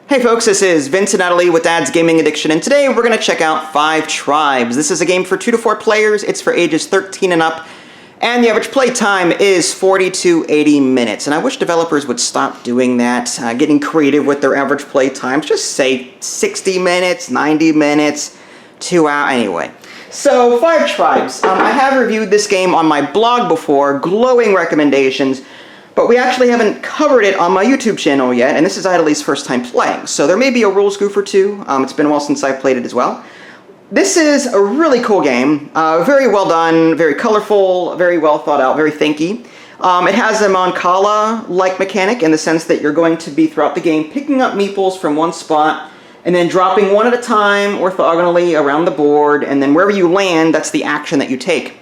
Hey folks, this is Vince and Natalie with Dad's Gaming Addiction, and today we're going to check out 5 Tribes. This is a game for 2 to 4 players, it's for ages 13 and up, and the average play time is 40 to 80 minutes. And I wish developers would stop doing that, getting creative with their average play times. Just say 60 minutes, 90 minutes, 2 hours, anyway. So, 5 Tribes. I have reviewed this game on my blog before, glowing recommendations. But we actually haven't covered it on my YouTube channel yet, and this is Idley's first time playing, so there may be a rules goof or two. It's been a while since I've played it as well. This is a really cool game, very well done, very colorful, very well thought out, very thinky. It has a Mancala-like mechanic in the sense that you're going to be, throughout the game, picking up meeples from one spot, and then dropping one at a time orthogonally around the board, and then wherever you land, that's the action that you take.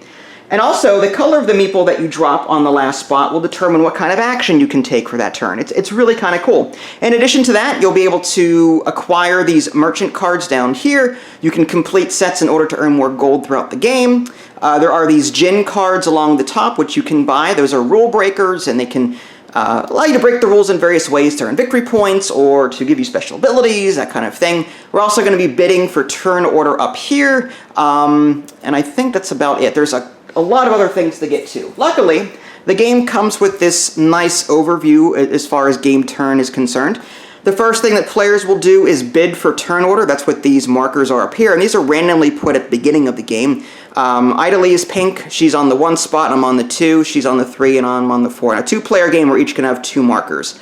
And also, the color of the meeple that you drop on the last spot will determine what kind of action you can take for that turn. It's really kind of cool. In addition to that, you'll be able to acquire these merchant cards down here. You can complete sets in order to earn more gold throughout the game. There are these Djinn cards along the top, which you can buy. Those are rule breakers, and they can allow you to break the rules in various ways to earn victory points or to give you special abilities, that kind of thing. We're also going to be bidding for turn order up here, and I think that's about it. There's a lot of other things to get to. Luckily, the game comes with this nice overview as far as game turn is concerned. The first thing that players will do is bid for turn order. That's what these markers are up here, and these are randomly put at the beginning of the game. Idly is pink. She's on the 1 spot, I'm on the 2. She's on the 3, and I'm on the 4. Now, 2-player game, we're each going to have 2 markers.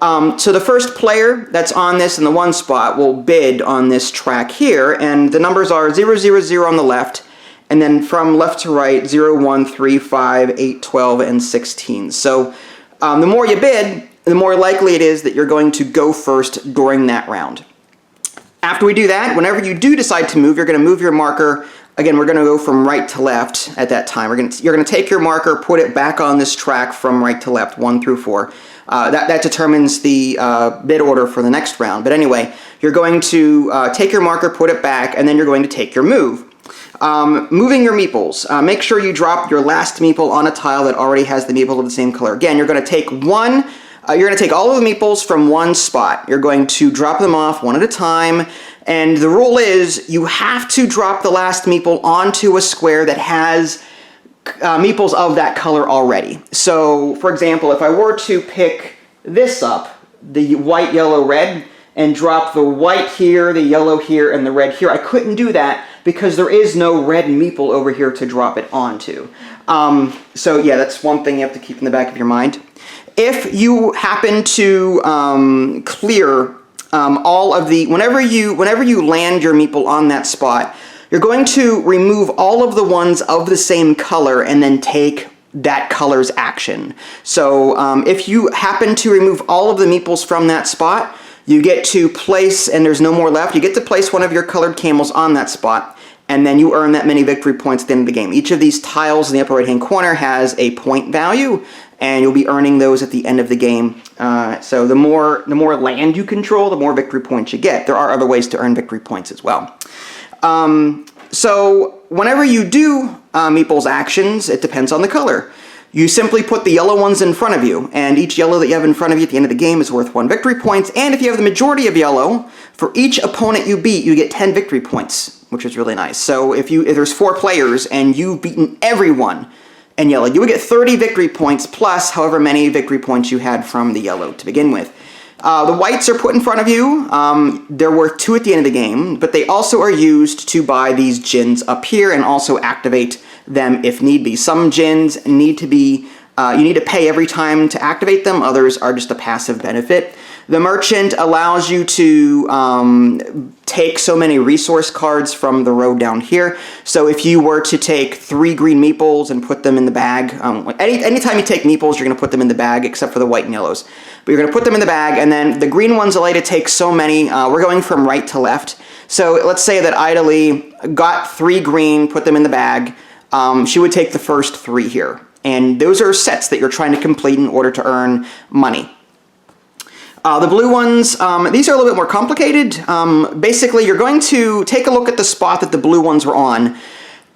So the first player that's on this in the 1 spot will bid on this track here, and the numbers are 0, 0, 0 on the left, and then from left to right, 0, 1, 3, 5, 8, 12, and 16. So the more you bid, the more likely it is that you're going to go first during that round. After we do that, whenever you do decide to move, you're going to move your marker. Again, we're going to go from right to left at that time. You're going to take your marker, put it back on this track from right to left, 1 through 4. That determines the bid order for the next round. But anyway, you're going to take your marker, put it back, and then you're going to take your move. Moving your meeples. Make sure you drop your last meeple on a tile that already has the meeple of the same color. Again, you're going to take you're going to take all of the meeples from 1 spot. You're going to drop them off one at a time, and the rule is you have to drop the last meeple onto a square that has meeples of that color already. So, for example, if I were to pick this up, the white, yellow, red, and drop the white here, the yellow here, and the red here, I couldn't do that because there is no red meeple over here to drop it onto. So yeah, that's one thing you have to keep in the back of your mind. If you happen to clear all of the, whenever you land your meeple on that spot, you're going to remove all of the ones of the same color and then take that color's action. So if you happen to remove all of the meeples from that spot, you get to place, and there's no more left, you get to place one of your colored camels on that spot, and then you earn that many victory points at the end of the game. Each of these tiles in the upper right-hand corner has a point value, and you'll be earning those at the end of the game. So the more land you control, the more victory points you get. There are other ways to earn victory points as well. So whenever you do Meeple's actions, it depends on the color. You simply put the yellow ones in front of you, and each yellow that you have in front of you at the end of the game is worth 1 victory point, and if you have the majority of yellow, for each opponent you beat, you get 10 victory points, which is really nice. So if there's 4 players and you've beaten everyone in yellow, you would get 30 victory points plus however many victory points you had from the yellow to begin with. The whites are put in front of you. They're worth 2 at the end of the game, but they also are used to buy these Djinns up here and also activate them if need be. Some Djinns need to be, you need to pay every time to activate them. Others are just a passive benefit. The merchant allows you to take so many resource cards from the row down here. So if you were to take 3 green meeples and put them in the bag, anytime you take meeples, you're going to put them in the bag, except for the white and yellows. But you're going to put them in the bag, and then the green ones allow you to take so many. We're going from right to left. So let's say that Idly got 3 green, put them in the bag. She would take the first 3 here. And those are sets that you're trying to complete in order to earn money. The blue ones, these are a little bit more complicated. Basically, you're going to take a look at the spot that the blue ones were on,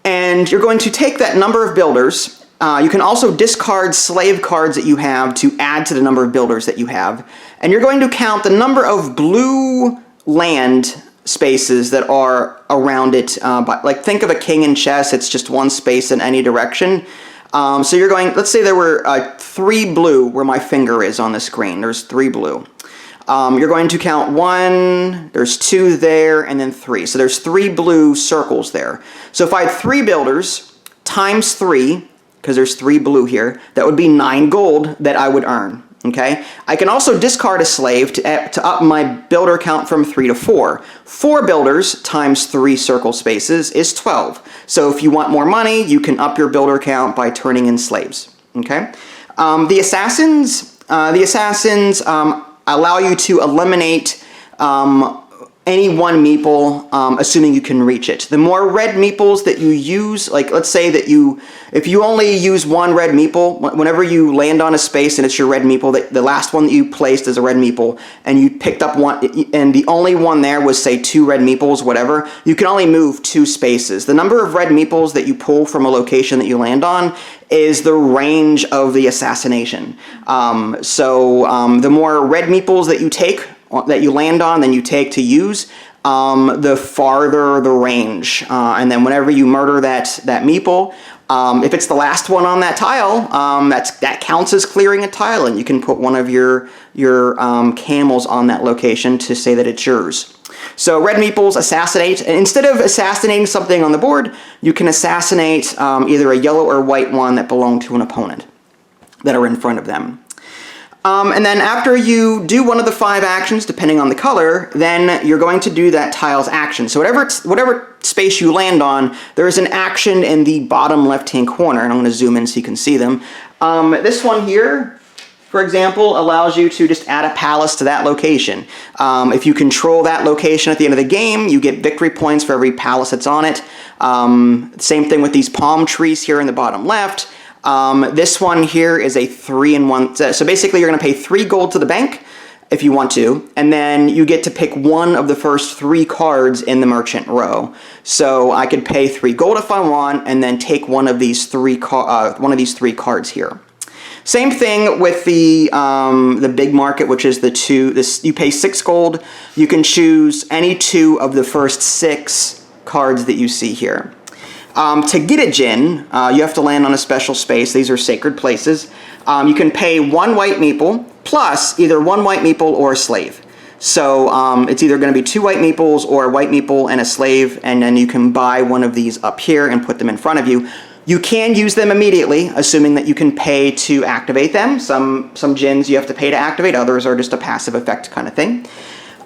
and you're going to take that number of builders, you can also discard slave cards that you have to add to the number of builders that you have. And you're going to count the number of blue land spaces that are around it. Like think of a king in chess, it's just one space in any direction. So you're going, let's say there were 3 blue where my finger is on the screen. There's 3 blue. You're going to count 1, there's 2 there, and then 3. So there's 3 blue circles there. So if I had 3 builders times 3, because there's 3 blue here, that would be 9 gold that I would earn. Okay? I can also discard a slave to up my builder count from 3 to 4. 4 builders times 3 circle spaces is 12. So if you want more money, you can up your builder count by turning in slaves. Okay? The assassins allow you to eliminate any one meeple, assuming you can reach it. The more red meeples that you use, like let's say that if you only use 1 red meeple, whenever you land on a space and it's your red meeple, the last one that you placed is a red meeple, and you picked up one, and the only one there was say 2 red meeples, whatever, you can only move 2 spaces. The number of red meeples that you pull from a location that you land on is the range of the assassination. The more red meeples that you take, that you land on, than you take to use, the farther the range. And then whenever you murder that meeple, if it's the last one on that tile, that counts as clearing a tile, and you can put one of your camels on that location to say that it's yours. So red meeples assassinate, and instead of assassinating something on the board, you can assassinate either a yellow or white one that belong to an opponent that are in front of them. And then after you do one of the 5 actions, depending on the color, then you're going to do that tile's action. So whatever space you land on, there is an action in the bottom left-hand corner, and I'm going to zoom in so you can see them. This one here, for example, allows you to just add a palace to that location. If you control that location at the end of the game, you get victory points for every palace that's on it. Same thing with these palm trees here in the bottom left. This one here is a 3-in-1. So basically you're going to pay 3 gold to the bank if you want to, and then you get to pick one of the first 3 cards in the merchant row. So I could pay 3 gold if I want, and then take one of these 3 cards here. Same thing with the big market, which is you pay 6 gold. You can choose any 2 of the first 6 cards that you see here. To get a Djinn, you have to land on a special space. These are sacred places. You can pay 1 white meeple plus either 1 white meeple or a slave. So it's either going to be 2 white meeples or a white meeple and a slave, and then you can buy one of these up here and put them in front of you. You can use them immediately, assuming that you can pay to activate them. Some Djinns you have to pay to activate, others are just a passive effect kind of thing.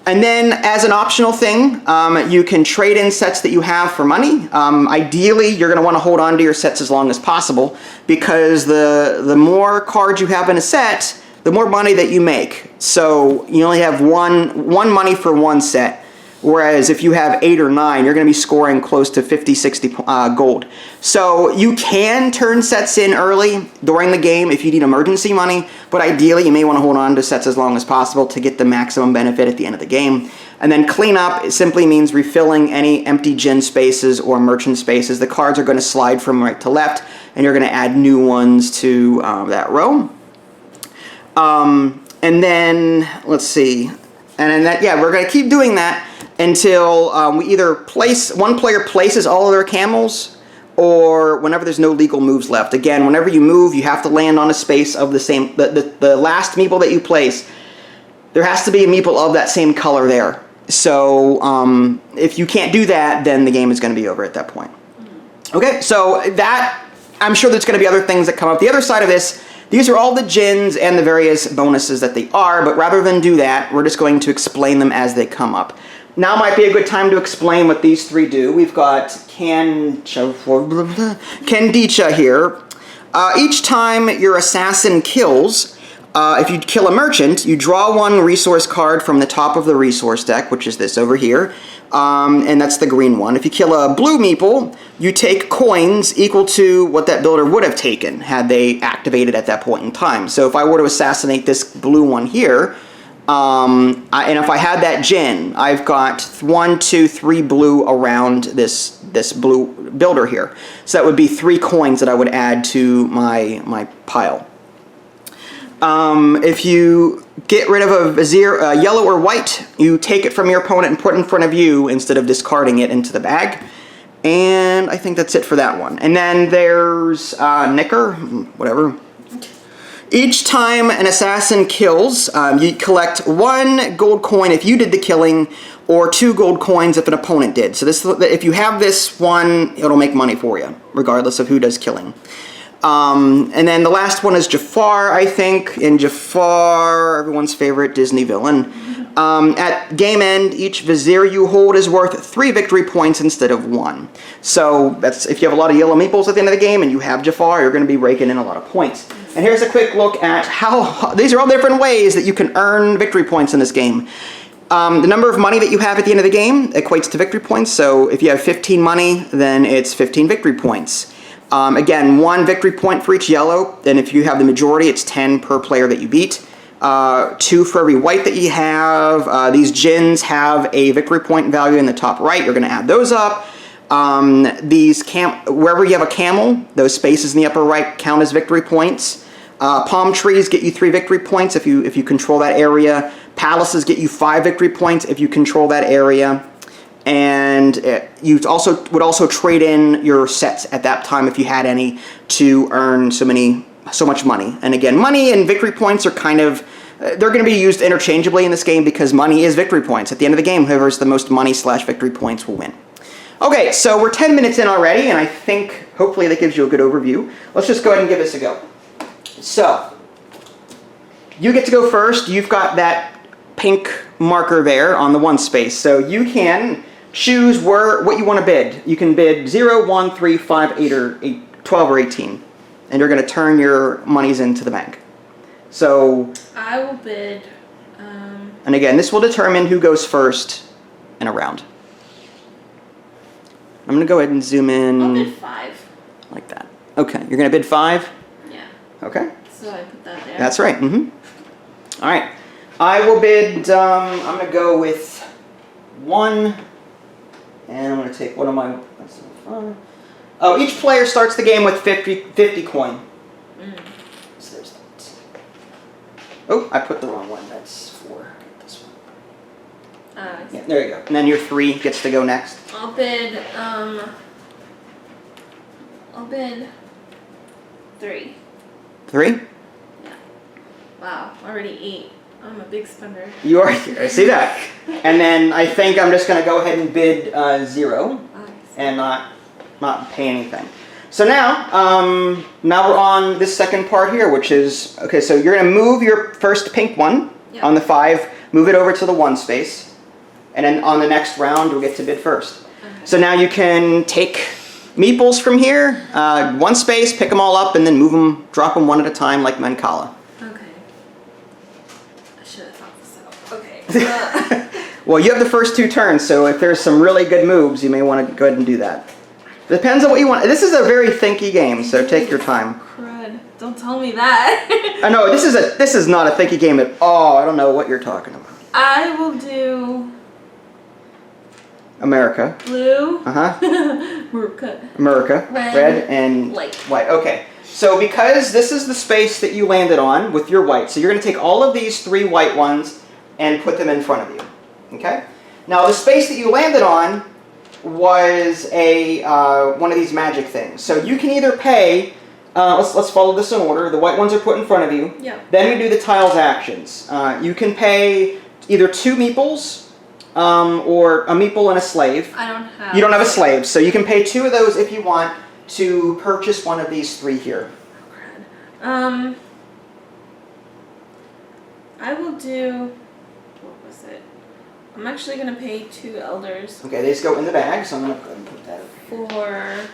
And then, as an optional thing, you can trade in sets that you have for money. Ideally, you're going to want to hold on to your sets as long as possible, because the more cards you have in a set, the more money that you make. So you only have one money for 1 set, whereas if you have 8 or 9, you're going to be scoring close to 50, 60 gold. So you can turn sets in early during the game if you need emergency money, but ideally you may want to hold on to sets as long as possible to get the maximum benefit at the end of the game. And then clean up, it simply means refilling any empty Djinn spaces or merchant spaces. The cards are going to slide from right to left, and you're going to add new ones to that row. And then, let's see, and then we're going to keep doing that until we either one player places all of their camels, or whenever there's no legal moves left. Again, whenever you move, you have to land on a space of the same, the last meeple that you place, there has to be a meeple of that same color there. So if you can't do that, then the game is going to be over at that point. Okay, so that, I'm sure there's going to be other things that come up. The other side of this, these are all the Djinns and the various bonuses that they are, but rather than do that, we're just going to explain them as they come up. Now might be a good time to explain what these 3 do. We've got Candicha here. Each time your assassin kills, if you kill a merchant, you draw 1 resource card from the top of the resource deck, which is this over here, and that's the green one. If you kill a blue meeple, you take coins equal to what that builder would have taken had they activated at that point in time. So if I were to assassinate this blue one here, and if I had that Djinn, I've got 1, 2, 3 blue around this blue builder here. So that would be 3 coins that I would add to my pile. If you get rid of a vizier, yellow or white, you take it from your opponent and put it in front of you instead of discarding it into the bag. And I think that's it for that one. And then there's Nicker, whatever. Each time an assassin kills, you collect 1 gold coin if you did the killing, or 2 gold coins if an opponent did. So this, if you have this one, it'll make money for you, regardless of who does killing. And then the last one is Jafar, I think. In Jafar, everyone's favorite Disney villain. At game end, each vizier you hold is worth 3 victory points instead of 1. So that's if you have a lot of yellow meeples at the end of the game and you have Jafar, you're going to be raking in a lot of points. And here's a quick look at how these are all different ways that you can earn victory points in this game. The number of money that you have at the end of the game equates to victory points. So if you have 15 money, then it's 15 victory points. Again, 1 victory point for each yellow, and if you have the majority, it's 10 per player that you beat. 2 for every white that you have. These Djinns have a victory point value in the top right. You're going to add those up. Wherever you have a camel, those spaces in the upper right count as victory points. Palm trees get you 3 victory points if you control that area. Palaces get you 5 victory points if you control that area. And you would also trade in your sets at that time if you had any to earn so much money. And again, money and victory points are kind of, they're going to be used interchangeably in this game because money is victory points. At the end of the game, whoever has the most money / victory points will win. Okay, so we're 10 minutes in already, and I think hopefully that gives you a good overview. Let's just go ahead and give this a go. So, you get to go first. You've got that pink marker there on the 1 space. So you can choose what you want to bid. You can bid 0, 1, 3, 5, 8, or 12 or 18. And you're going to turn your monies into the bank. So I will bid. And again, this will determine who goes first in a round. I'm going to go ahead and zoom in. I'll bid 5. Like that. Okay, you're going to bid 5? Yeah. Okay. So I put that there. That's right. All right. I will bid, I'm going to go with 1. And I'm going to take one of my... Oh, each player starts the game with 50 coin. So there's that. Oh, I put the wrong one. That's 4. This one. Yeah, there you go. And then your 3 gets to go next. I'll bid 3. 3? Yeah. Wow, already 8. I'm a big spender. You are. I see that. And then I think I'm just going to go ahead and bid 0 and not pay anything. So now we're on this second part here, which is, okay, so you're going to move your first pink one on the 5, move it over to the 1 space, and then on the next round you'll get to bid first. Okay. So now you can take meeples from here, 1 space, pick them all up, and then move them, drop them 1 at a time like Mancala. Okay. Well, you have the first 2 turns, so if there's some really good moves, you may want to go ahead and do that. Depends on what you want. This is a very thinky game, so take your time. Crud. Don't tell me that. I know, this is not a thinky game at all. I don't know what you're talking about. I will do... America. Blue. America. Red and white. Okay. So because this is the space that you landed on with your white, so you're going to take all of these 3 white ones and put them in front of you. Okay? Now the space that you landed on was one of these magic things. So you can either pay, let's follow this in order. The white ones are put in front of you. Yeah. Then we do the tiles actions. You can pay either 2 meeples or a meeple and a slave. I don't have. You don't have a slave, so you can pay 2 of those if you want to purchase one of these 3 here. I will do. What was it? I'm actually gonna pay 2 elders. Okay, they just go in the bag, so I'm gonna go ahead and put that over.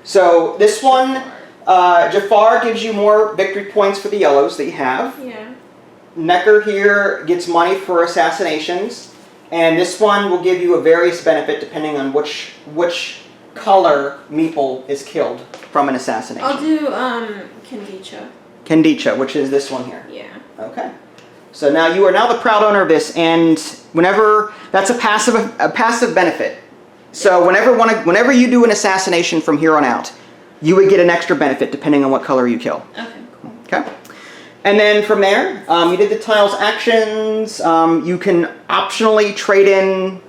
So this one, Jafar gives you more victory points for the yellows that you have. Yeah. Necker here gets money for assassinations, and this one will give you a various benefit depending on which color meeple is killed from an assassination. I'll do Kendicha. Kendicha, which is this one here. Yeah. Okay. So now you are now the proud owner of this, and whenever that's a passive benefit. So whenever you do an assassination from here on out, you would get an extra benefit depending on what color you kill. Okay, cool. Okay. And then from there, you did the tiles actions. You can optionally trade in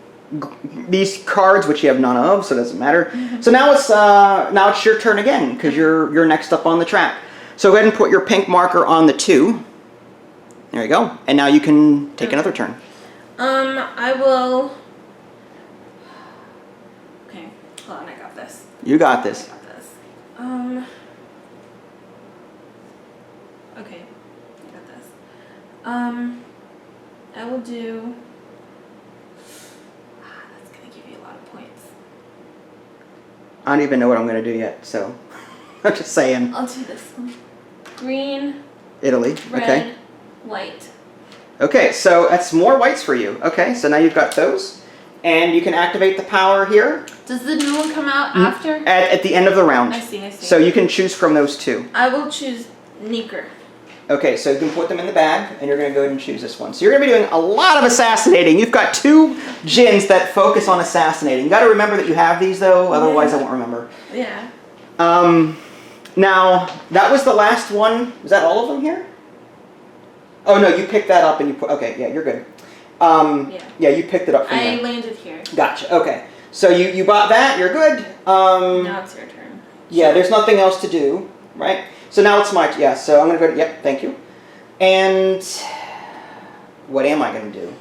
these cards, which you have none of, so it doesn't matter. So now it's your turn again because you're next up on the track. So go ahead and put your pink marker on the 2. There you go. And now you can take another turn. I will. Okay, hold on. I got this. You got this. I got this. Okay, I got this. I will do. That's gonna give you a lot of points. I don't even know what I'm going to do yet, so I'm just saying. I'll do this one. Green, Italy. red, Okay. white. Okay, so that's more whites for you. Okay, so now you've got those. And you can activate the power here. Does the new one come out after? At the end of the round. I see. So you can choose from those 2. I will choose Neeker. Okay, so you can put them in the bag, and you're going to go ahead and choose this one. So you're going to be doing a lot of assassinating. You've got 2 Djinns that focus on assassinating. You got to remember that you have these, though, otherwise I won't remember. Yeah. Now, that was the last one. Was that all of them here? Oh, no, you picked that up and you put... Okay, yeah, you're good. Yeah, you picked it up from there. I landed here. Gotcha, okay. So you bought that, you're good. Now it's your turn. Yeah, there's nothing else to do, right? So now it's my... Yeah, so I'm going to go... Yep, thank you. And what am I going to do?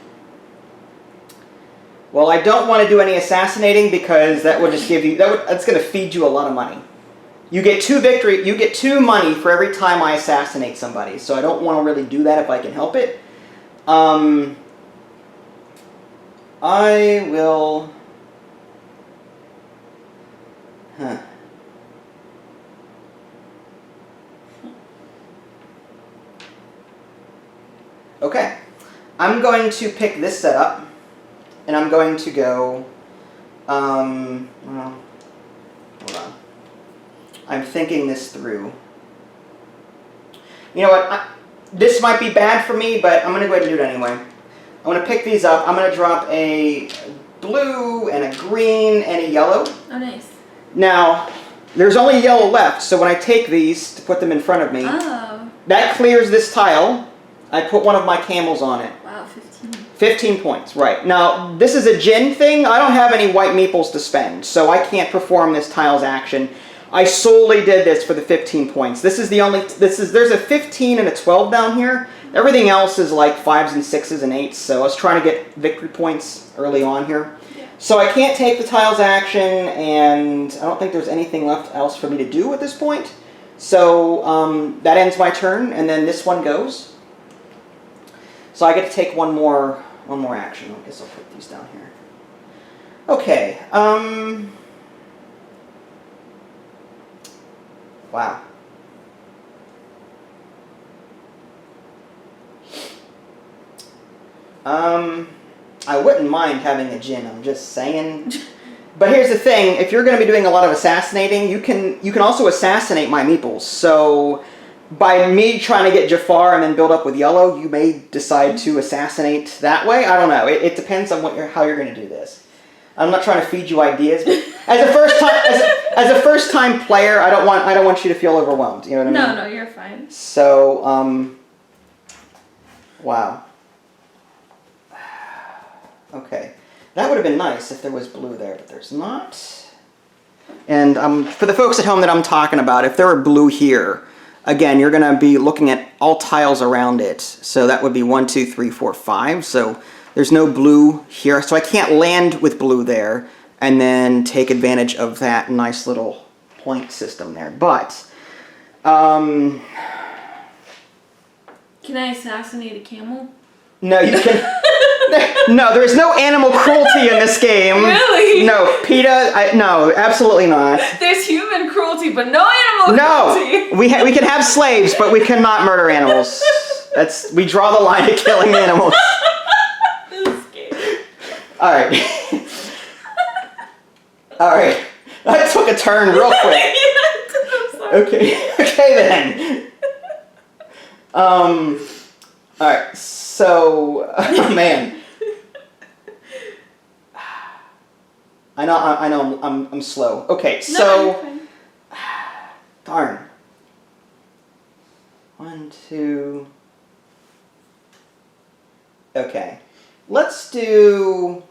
Well, I don't want to do any assassinating because that would just give you... That's going to feed you a lot of money. You get 2 victory... You get 2 money for every time I assassinate somebody. So I don't want to really do that if I can help it. I will... Huh. Okay. I'm going to pick this setup, and I'm going to go... well, hold on. I'm thinking this through. You know what? This might be bad for me, but I'm going to go ahead and do it anyway. I'm going to pick these up. I'm going to drop a blue and a green and a yellow. Oh, nice. Now, there's only yellow left, so when I take these to put them in front of me, that clears this tile. I put one of my camels on it. Wow, 15. 15 points, right. Now, this is a Djinn thing. I don't have any white meeples to spend, so I can't perform this tile's action. I solely did this for the 15 points. This is the only... There's a 15 and a 12 down here. Everything else is like 5s and 6s and 8s, so I was trying to get victory points early on here. Yeah. So I can't take the tile's action, and I don't think there's anything left else for me to do at this point. So that ends my turn, and then this one goes. So I get to take one more action. I guess I'll put these down here. Okay. Wow. I wouldn't mind having a Djinn, I'm just saying. But here's the thing, if you're going to be doing a lot of assassinating, you can also assassinate my meeples. So by me trying to get Jafar and then build up with yellow, you may decide to assassinate that way. I don't know. It depends on how you're going to do this. I'm not trying to feed you ideas, but as a first time player, I don't want you to feel overwhelmed. You know what I mean? No, you're fine. So wow. Okay, that would have been nice if there was blue there, but there's not. And for the folks at home that I'm talking about, if there were blue here, again, you're going to be looking at all tiles around it. So that would be 1, 2, 3, 4, 5. So there's no blue here, so I can't land with blue there and then take advantage of that nice little point system there. But, can I assassinate a camel? No, you can... No, there is no animal cruelty in this game. Really? No, PETA, no, absolutely not. There's human cruelty, but no animal cruelty. No, we can have slaves, but we cannot murder animals. We draw the line at killing animals. All right. All right. That took a turn real quick. Okay then. All right. So, man, I know. I'm slow. Okay, No, so you're fine. darn. 1, 2. Okay, let's do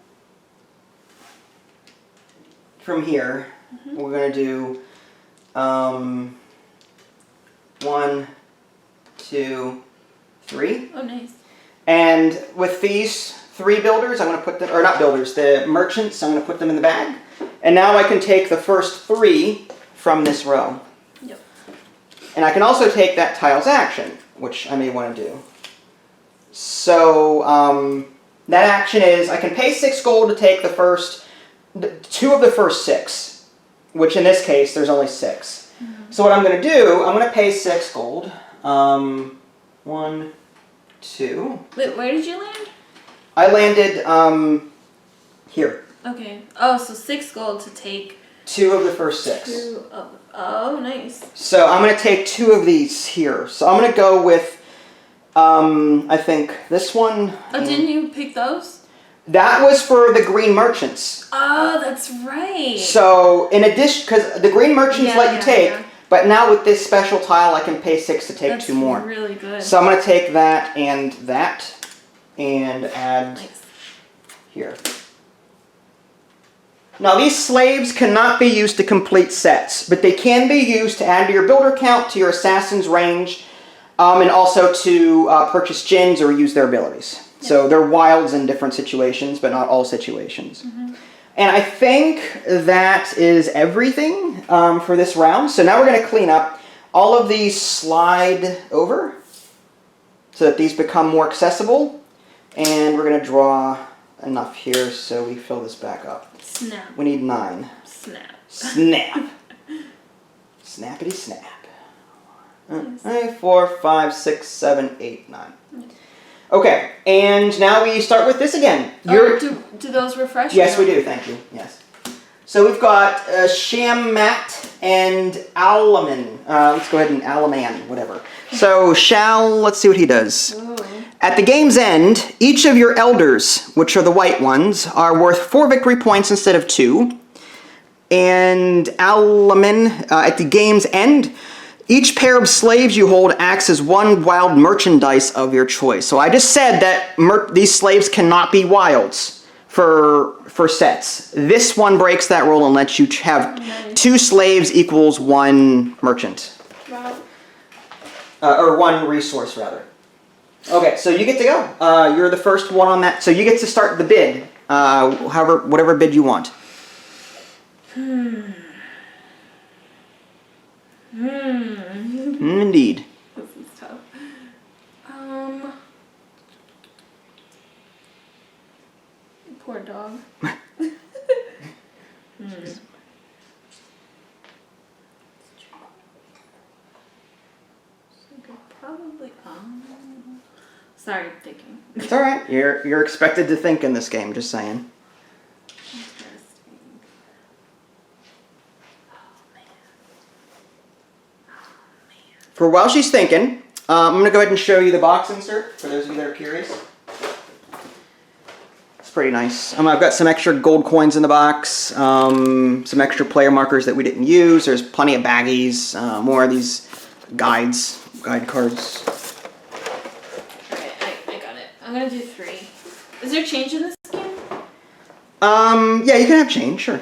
from here. We're gonna do 1, 2, 3. Oh, nice. And with these 3 builders, I'm going to put them, or not builders, the merchants, I'm going to put them in the bag. And now I can take the first 3 from this row. Yep. And I can also take that tile's action, which I may want to do. So that action is, I can pay 6 gold to take the first, 2 of the first 6, which in this case, there's only 6. So what I'm going to do, I'm going to pay 6 gold. 1, 2. Wait, where did you land? I landed here. Okay. Oh, so 6 gold to take 2 of the first 6. 2 of. Oh, nice. So I'm going to take 2 of these here. So I'm going to go with, I think, this one. Oh, didn't you pick those? That was for the green merchants. Oh, that's right. So in addition, because the green merchants let you take, yeah. but now with this special tile, I can pay 6 to take That's 2 more. Really good. So I'm going to take that and add Nice. here. Now these slaves cannot be used to complete sets, but they can be used to add to your builder count, to your assassin's range, and also to purchase Djinns or use their abilities. Yep. So they're wilds in different situations, but not all situations. And I think that is everything for this round. So now we're going to clean up. All of these slide over so that these become more accessible. And we're going to draw enough here so we fill this back up. Snap. We need 9. Snap. Snap. Snappity snap. 3, 4, 5, 6, 7, 8, 9. Okay, and now we start with this again. Do those refresh? Yes, we do. Thank you. Yes. So we've got Shammat and Alaman. Let's go ahead and Alaman, whatever. So let's see what he does. Ooh. At the game's end, each of your elders, which are the white ones, are worth 4 victory points instead of 2. And Alaman, at the game's end, each pair of slaves you hold acts as 1 wild merchandise of your choice. So I just said that these slaves cannot be wilds for sets. This one breaks that rule and lets you have 2 slaves equals 1 merchant. Wow. Or 1 resource, rather. Okay, so you get to go. You're the first one on that. So you get to start the bid, whatever bid you want. Indeed. This is tough. Poor dog. Probably. Sorry, thinking. It's all right. You're expected to think in this game. Just saying. Interesting. Oh man. For while she's thinking, I'm going to go ahead and show you the box insert for those of you that are curious. It's pretty nice. I've got some extra gold coins in the box, some extra player markers that we didn't use. There's plenty of baggies, more of these guide cards. Okay, I got it. I'm gonna do 3. Is there change in this game? Yeah, you can have change, sure.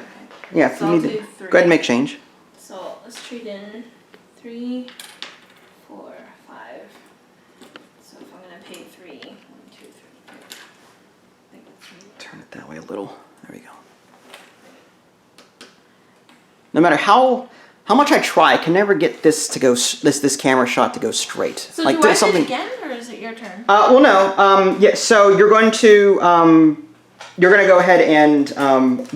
Yeah, So if you I'll need do to. 3. Go ahead and make change. So let's trade in 3, 4, 5. So if I'm gonna pay 3, 1, 2, 3. I think that's 3. Turn it that way a little. There we go. No matter how much I try, I can never get this to go. This camera shot to go straight. So do I bid again, or is it your turn? Well, no. Yeah. So you're going to go ahead and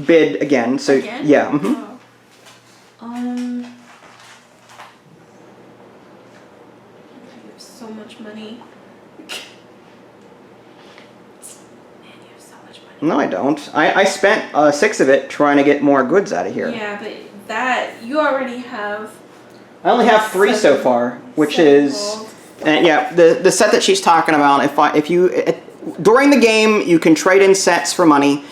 bid again. So Again? yeah. Oh. I have so much money. Man, you have so much money. No, I don't. I spent 6 of it trying to get more goods out of here. Yeah, but you already have. I only have 3 so far, which 7 is gold. yeah, the set that she's talking about. If you during the game you can trade in sets for money,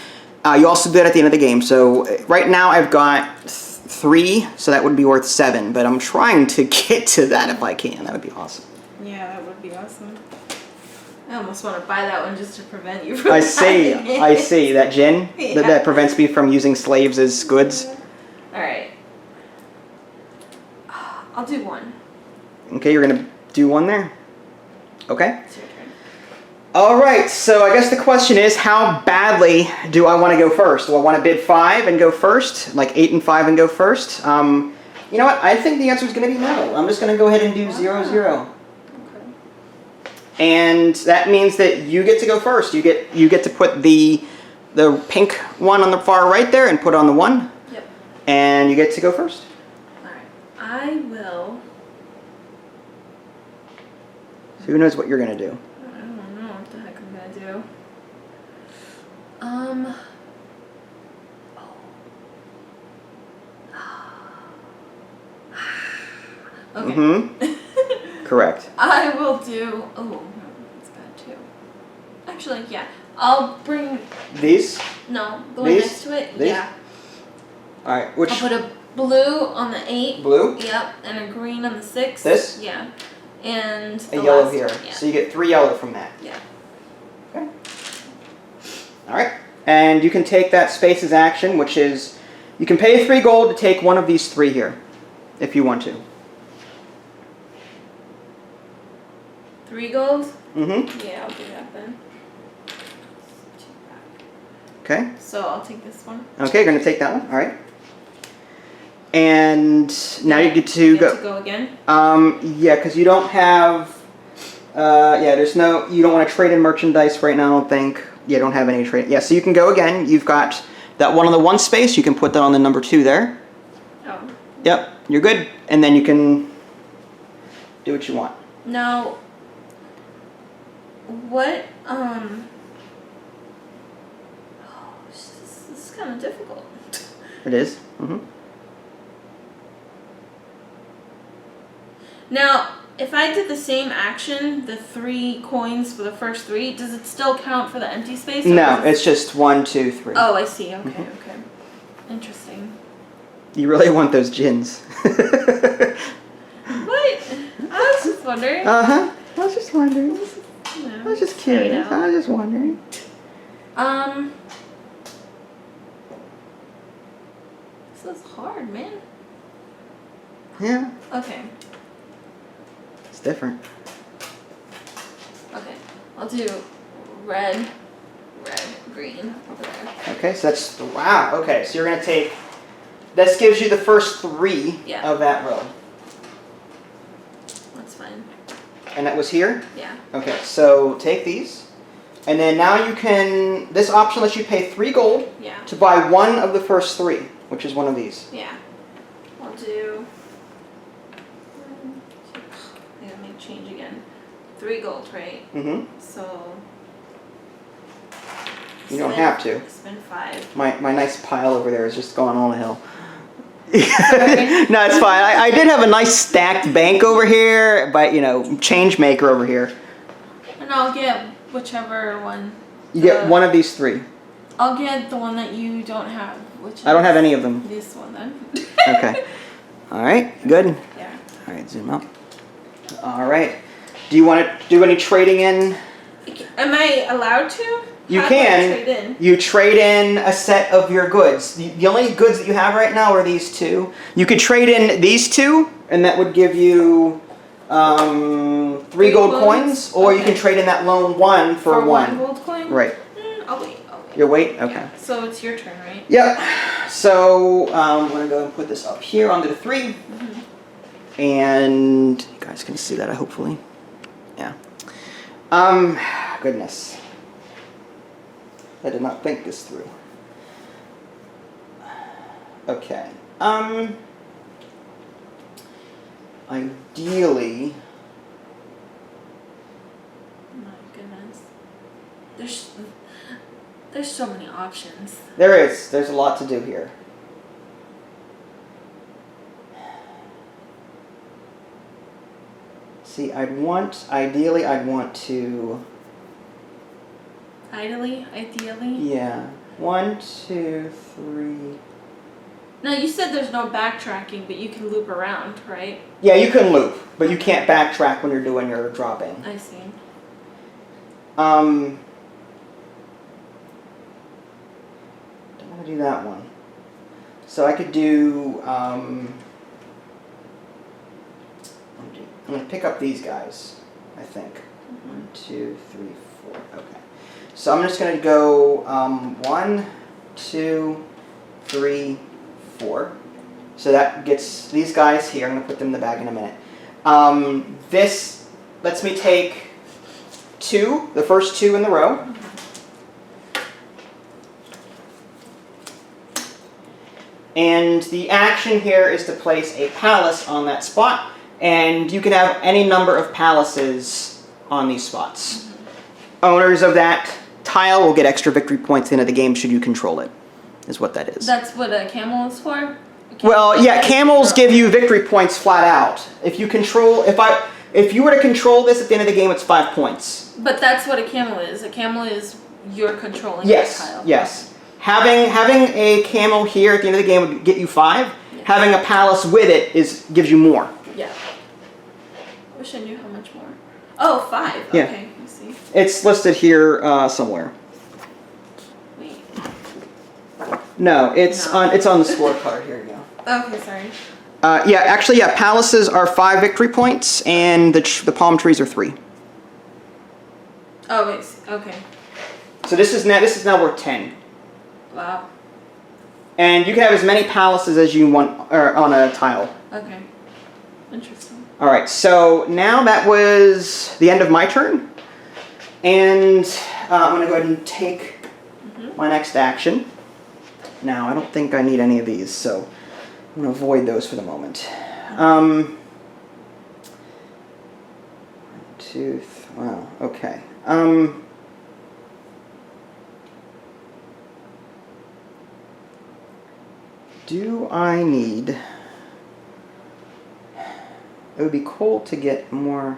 You also do that at the end of the game. So right now I've got 3, so that would be worth 7. But I'm trying to get to that if I can. That would be awesome. Yeah, that would be awesome. I almost want to buy that one just to prevent you from I see. buying it. I see. That Djinn? Yeah. That prevents me from using slaves as goods? Alright. I'll do 1. Okay, you're going to do 1 there? Okay. It's your turn. Alright, so I guess the question is, how badly do I want to go first? Do I want to bid 5 and go first? Like 8 and 5 and go first? You know what? I think the answer is going to be no. I'm just going to go ahead and do 0, 0. And that means that you get to go first. You get to put the pink one on the far right there and put on the 1. Yep. And you get to go first. Alright. I will... So who knows what you're going to do? I don't know what the heck I'm going to do. Okay. Mm-hmm. Correct. I will do... Oh, no, that's bad too. Actually, yeah. I'll bring... These? No, the one These? next to it. These? Yeah. Alright, which... I'll put a blue on the 8. Blue? Yep. And a green on the 6. This? Yeah. And A the yellow last here. one, yeah. So you get 3 yellow from that. Yeah. Okay. Alright. And you can take that spaces action, which is... You can pay 3 gold to take one of these 3 here. If you want to. 3 gold? Mm-hmm. Yeah, I'll do that then. Okay. So I'll take this one. Okay, you're going to take that one. Alright. And now you get to Get go. to go again? Yeah, because you don't have... yeah, there's no... You don't want to trade in merchandise right now, I don't think. Yeah, don't have any trade... Yeah, so you can go again. You've got that one on the 1 space. You can put that on the number 2 there. Oh. Yep, you're good. And then you can do what you want. Now, what, oh, this is kind of difficult. It is. Mm-hmm. Now, if I did the same action, the 3 coins for the first 3, does it still count for the empty space? No, it's just 1, 2, 3. Oh, I see. Okay, Mhm. okay. Interesting. You really want those Djinns. What? I was just wondering. Uh-huh. I was just wondering. You know, I was just curious. I was just wondering. This is hard, man. Yeah, Okay. it's different. Okay. I'll do red, green over there. Okay, so that's... Wow, okay, so you're going to take... This gives you the first 3 Yeah. of that row. That's fine. And that was here? Yeah. Okay, so take these. And then now you can... This option lets you pay 3 gold Yeah. to buy one of the first 3, which is one of these. Yeah. I'll do... I gotta make change again. 3 gold, right? Mm-hmm. So... You don't have to. Spend 5. My nice pile over there is just going on a hill. Sorry. No, it's fine. I did have a nice stacked bank over here, but, you know, change maker over here. And I'll get whichever one. You get one of these 3. I'll get the one that you don't have, which I don't is have any of them. this one then. Okay. All right, good. Yeah. All right, zoom out. All right. Do you want to do any trading in? Am I allowed to? You How do I can. trade in? You trade in a set of your goods. The only goods that you have right now are these 2. You could trade in these 2, and that would give you 3 gold coins, or you can trade in that lone 1 for 1 gold coin? Right. I'll wait. You'll wait? Okay. Yeah. So it's your turn, right? Yep. So I'm going to go and put this up here onto the 3. Mm-hmm. And you guys can see that, hopefully. Yeah. Goodness. I did not think this through. Okay. Ideally... My goodness. There's so many options. There is. There's a lot to do here. See, ideally I'd want to... Ideally? Yeah. 1, 2, 3. No, you said there's no backtracking, but you can loop around, right? Yeah, you can loop, but you can't backtrack when you're doing your drop-in. I see. Don't want to do that one. So I could do, I'm going to pick up these guys, I think. 1, 2, 3, 4. Okay. So I'm just going to go 1, 2, 3, 4. So that gets these guys here. I'm going to put them in the bag in a minute. This lets me take 2, the first 2 in the row. And the action here is to place a palace on that spot. And you can have any number of palaces on these spots. Owners of that tile will get extra victory points at the end of the game should you control it, is what that is. That's what a camel is for? Well, yeah, camels give you victory points flat out. If you control, if you were to control this at the end of the game, it's 5 points. But that's what a camel is. A camel is you're controlling Yes, the tile. yes. Having a camel here at the end of the game would get you 5. Yeah. Having a palace with it gives you more. Yeah. Wish I knew how much more. Oh, 5. Yeah. Okay, I see. It's listed here somewhere. Wait. No, it's on the scorecard. Here you go. Okay, sorry. Yeah, actually, yeah. Palaces are 5 victory points, and the palm trees are 3. Oh, wait. Okay. So this is now worth 10. Wow. And you can have as many palaces as you want on a tile. Okay. Interesting. All right. So now that was the end of my turn, and I'm going to go ahead and take my next action. Now I don't think I need any of these, so I'm going to avoid those for the moment. 2. Wow. Okay. Do I need... It would be cool to get more...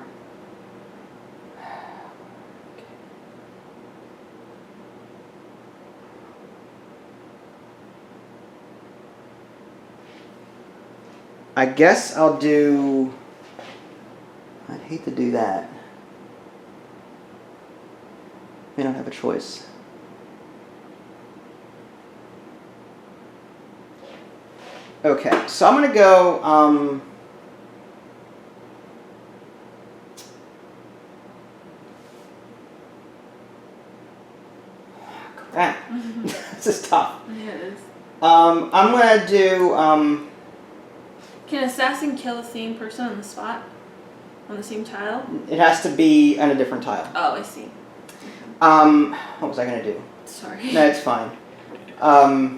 I guess I'll do... I'd hate to do that. I don't have a choice. Okay, so I'm going to go... crap. This is tough. Yeah, it is. I'm going to do... Can assassin kill the same person on the spot? On the same tile? It has to be on a different tile. Oh, I see. What was I going to do? Sorry. No, it's fine. I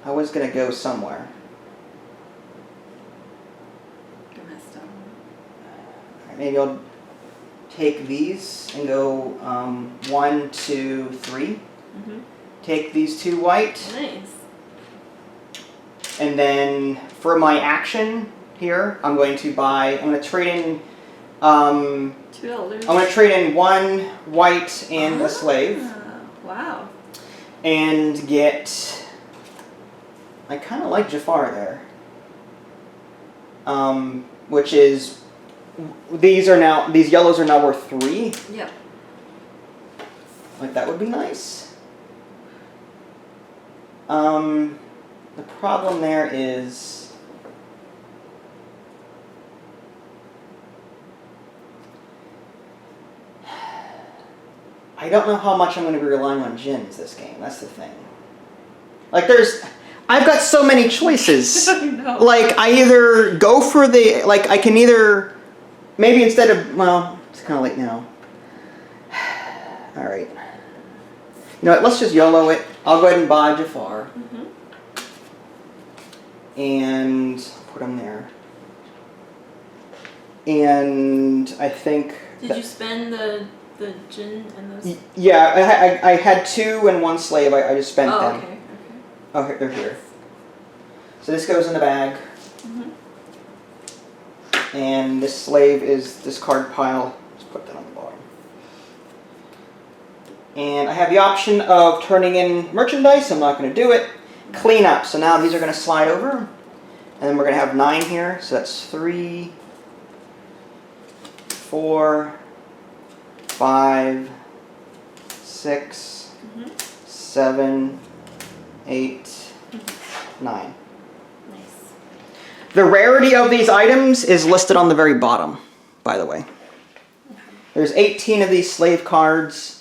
was going to go somewhere. I messed up. Alright, maybe I'll take these and go 1, 2, 3. Take these 2 white. Nice. And then for my action here, I'm going to trade in 2 elders. I'm going to trade in 1 white and a slave. Wow. And get... I kind of like Jafar there. Which is... These yellows are now worth 3. Yep. Like, that would be nice. The problem there is... I don't know how much I'm going to be relying on Djinns this game. That's the thing. Like, I've got so many choices. I know. Like, I either go for the... Like, I can either... Maybe instead of... Well, it's kind of late now. Alright. You know what? Let's just YOLO it. I'll go ahead and buy Jafar. And put him there. And I think... Did you spend the Djinn and those? Yeah, I had 2 and 1 slave. I just spent them. Okay. Oh, they're here. So this goes in the bag. And this slave is this card pile. Just put that on the bottom. And I have the option of turning in merchandise. I'm not going to do it. Clean up. So now these are going to slide over. And then we're going to have 9 here. So that's 3, 4, 5, 6, 7, 8, 9. Nice. The rarity of these items is listed on the very bottom, by the way. There's 18 of these slave cards.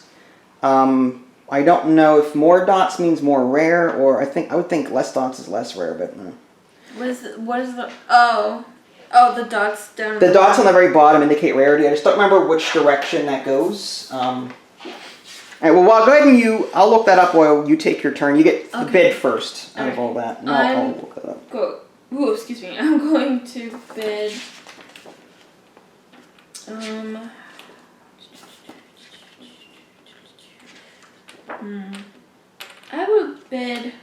I don't know if more dots means more rare, or I would think less dots is less rare, but no. What is the oh the dots down. The dots on the very bottom indicate rarity. I just don't remember which direction that goes. All right, well, go ahead and I'll look that up while you take your turn. You get the bid first out of all that. No, I'll look that up. Ooh, excuse me. I'm going to bid. I would bid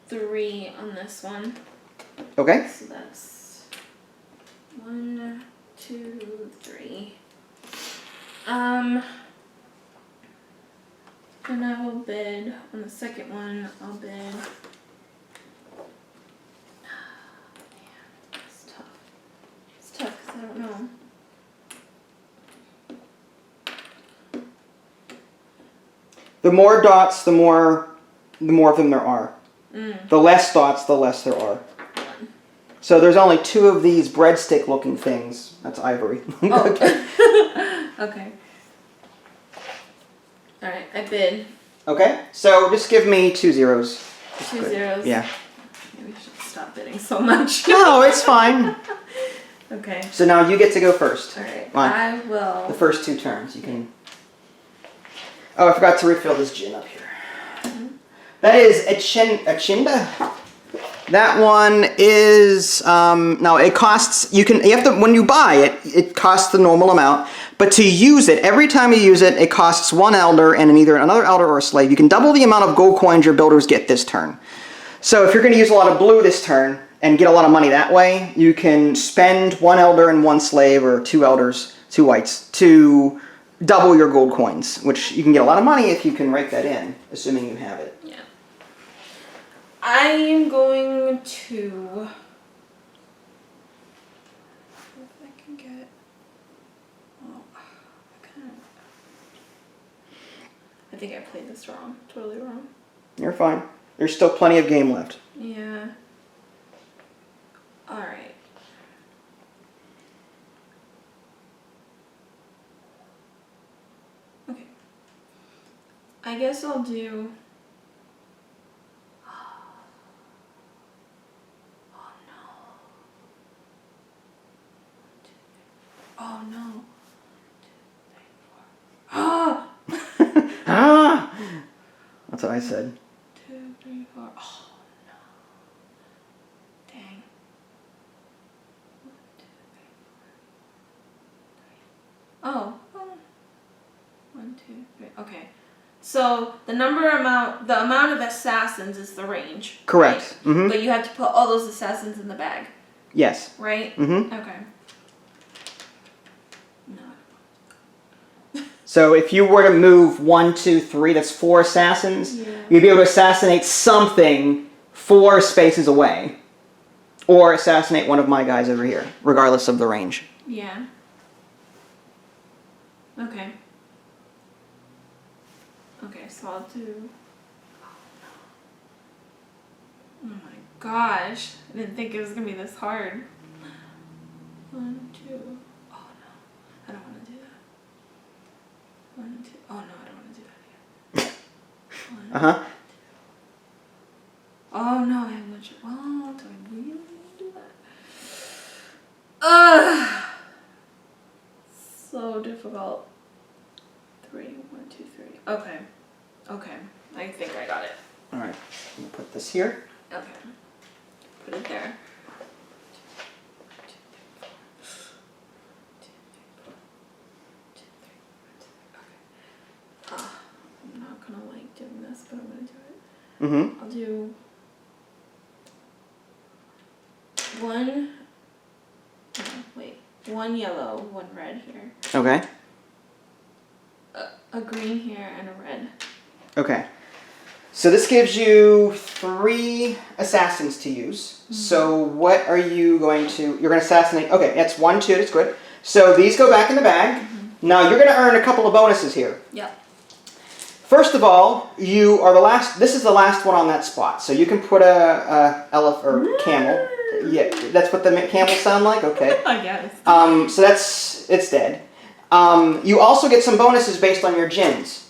3 on this one. Okay. So that's 1, 2, 3. And I will bid on the second one. I'll bid. Man, it's tough. It's tough because I don't know. The more dots, the more of them there are. The less dots, the less there are. So there's only 2 of these breadstick-looking things. That's ivory. Oh. Okay. All right, I bid. Okay, so just give me 2 zeros. 2 zeros. Yeah. Maybe I should stop bidding so much. No, it's fine. Okay. So now you get to go first. All right. On I will. the first 2 turns. You can. Oh, I forgot to refill this gin up here. That is Achinda. That one is now it costs. You have to when you buy it. It costs the normal amount, but to use it every time you use it, it costs 1 elder and either another elder or a slave. You can double the amount of gold coins your builders get this turn. So if you're going to use a lot of blue this turn and get a lot of money that way, you can spend 1 elder and 1 slave, or 2 elders, 2 whites, to double your gold coins, which you can get a lot of money if you can write that in, assuming you have it. Yeah. I am going to. If I can get. Oh, I think I played this wrong. Totally wrong. You're fine. There's still plenty of game left. Yeah. All right. Okay. I guess I'll do. Oh no. 1, 2, 3, 4. Ah! Ah! That's what I said. 2, 3, 4. Oh no. Dang. 1, 2, 3, 4. Oh. 1, 2, 3. Okay. So the amount of assassins is the range. Correct. Right? Mm-hmm. But you have to put all those assassins in the bag. Yes. Right? Mm-hmm. Okay. So if you were to move 1, 2, 3, that's 4 assassins, Yeah. you'd be able to assassinate something 4 spaces away. Or assassinate one of my guys over here, regardless of the range. Yeah. Okay. Okay, so I'll do. Oh my gosh. I didn't think it was going to be this hard. 1, 2. Oh no. I don't want to do that. 1, 2. Oh no, I don't want to do that again. 1, Uh-huh. 2. Oh no, I have much. Oh, do I really want to do that? Ugh. So difficult. 3, 1, 2, 3. Okay. Okay. I think I got it. Alright. I'm going to put this here. Okay. Put it there. 1, 2, 3, 4. 1, 2, 3, 4. 1, 2, 3. Okay. I'm not gonna like doing this, but I'm gonna do it. Mm-hmm. I'll do 1. No, wait. 1 yellow, 1 red here. Okay. a green here and a red. Okay. So this gives you 3 assassins to use. So what are you going to... You're going to assassinate... Okay, that's 1, 2. That's good. So these go back in the bag. Now you're going to earn a couple of bonuses here. Yep. First of all, you are the last... This is the last one on that spot. So you can put a elephant or camel. Yeah, that's what the camels sound like? Okay. I guess. So that's... It's dead. You also get some bonuses based on your Djinns.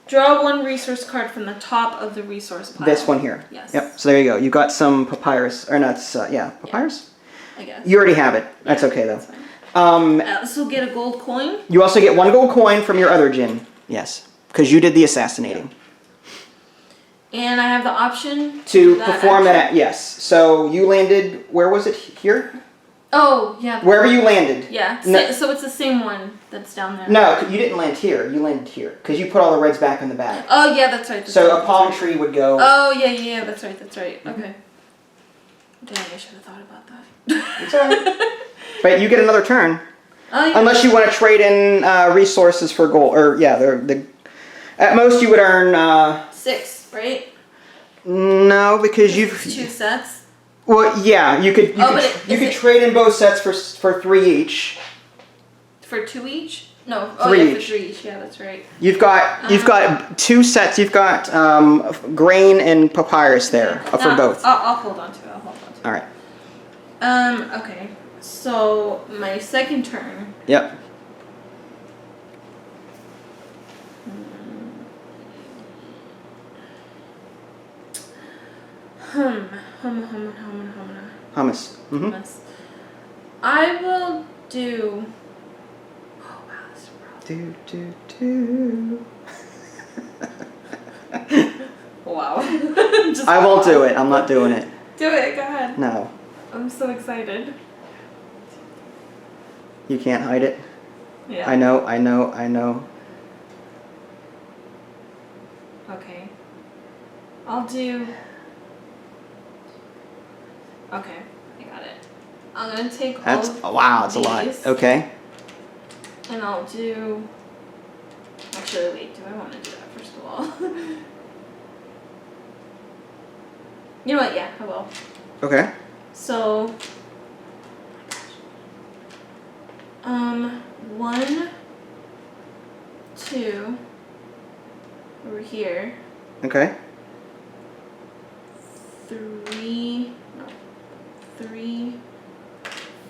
Draw 1 resource card from the top of the resource pile. This one here. Yes. Yep. So there you go. You got some papyrus, or not? Papyrus. I guess. You already have it. That's okay though. That's fine. So get a gold coin. You also get 1 gold coin from your other Djinn. Yes, because you did the assassinating. And I have the option To perform that. Yes. So you landed. Where was it? Here. Oh yeah. Wherever you landed. Yeah. No. So it's the same one that's down there. No, you didn't land here. You landed here because you put all the reds back in the bag. Oh yeah, that's right. So a palm tree would go. Oh yeah, that's right. Okay. Dang, I should have thought about that. It's alright. But you get another turn. Oh yeah. Unless you want to trade in resources for gold, or yeah, at most you would earn 6, right? No, because you've 2 sets. Well, yeah, you could trade in both sets for 3 each. For 2 each? No. Oh 3 yeah, each. for 3 each. Yeah, that's right. You've got 2 sets. You've got grain and papyrus there for both. I'll hold on to it. All right. Okay. So my second turn. Yep. Hummus. Mm-hmm. Hummus. I will do. Oh wow, this is rough. Do. Wow. I won't do it. I'm not doing it. Do it. Go ahead. No. I'm so excited. You can't hide it. Yeah. I know. Okay. I'll do. Okay, I got it. I'm gonna take all of wow, it's a lot. these, Okay. And I'll do. Actually, wait. Do I want to do that first of all? You know what? Yeah, I will. Okay. So. 1, 2. Over here. Okay. 3,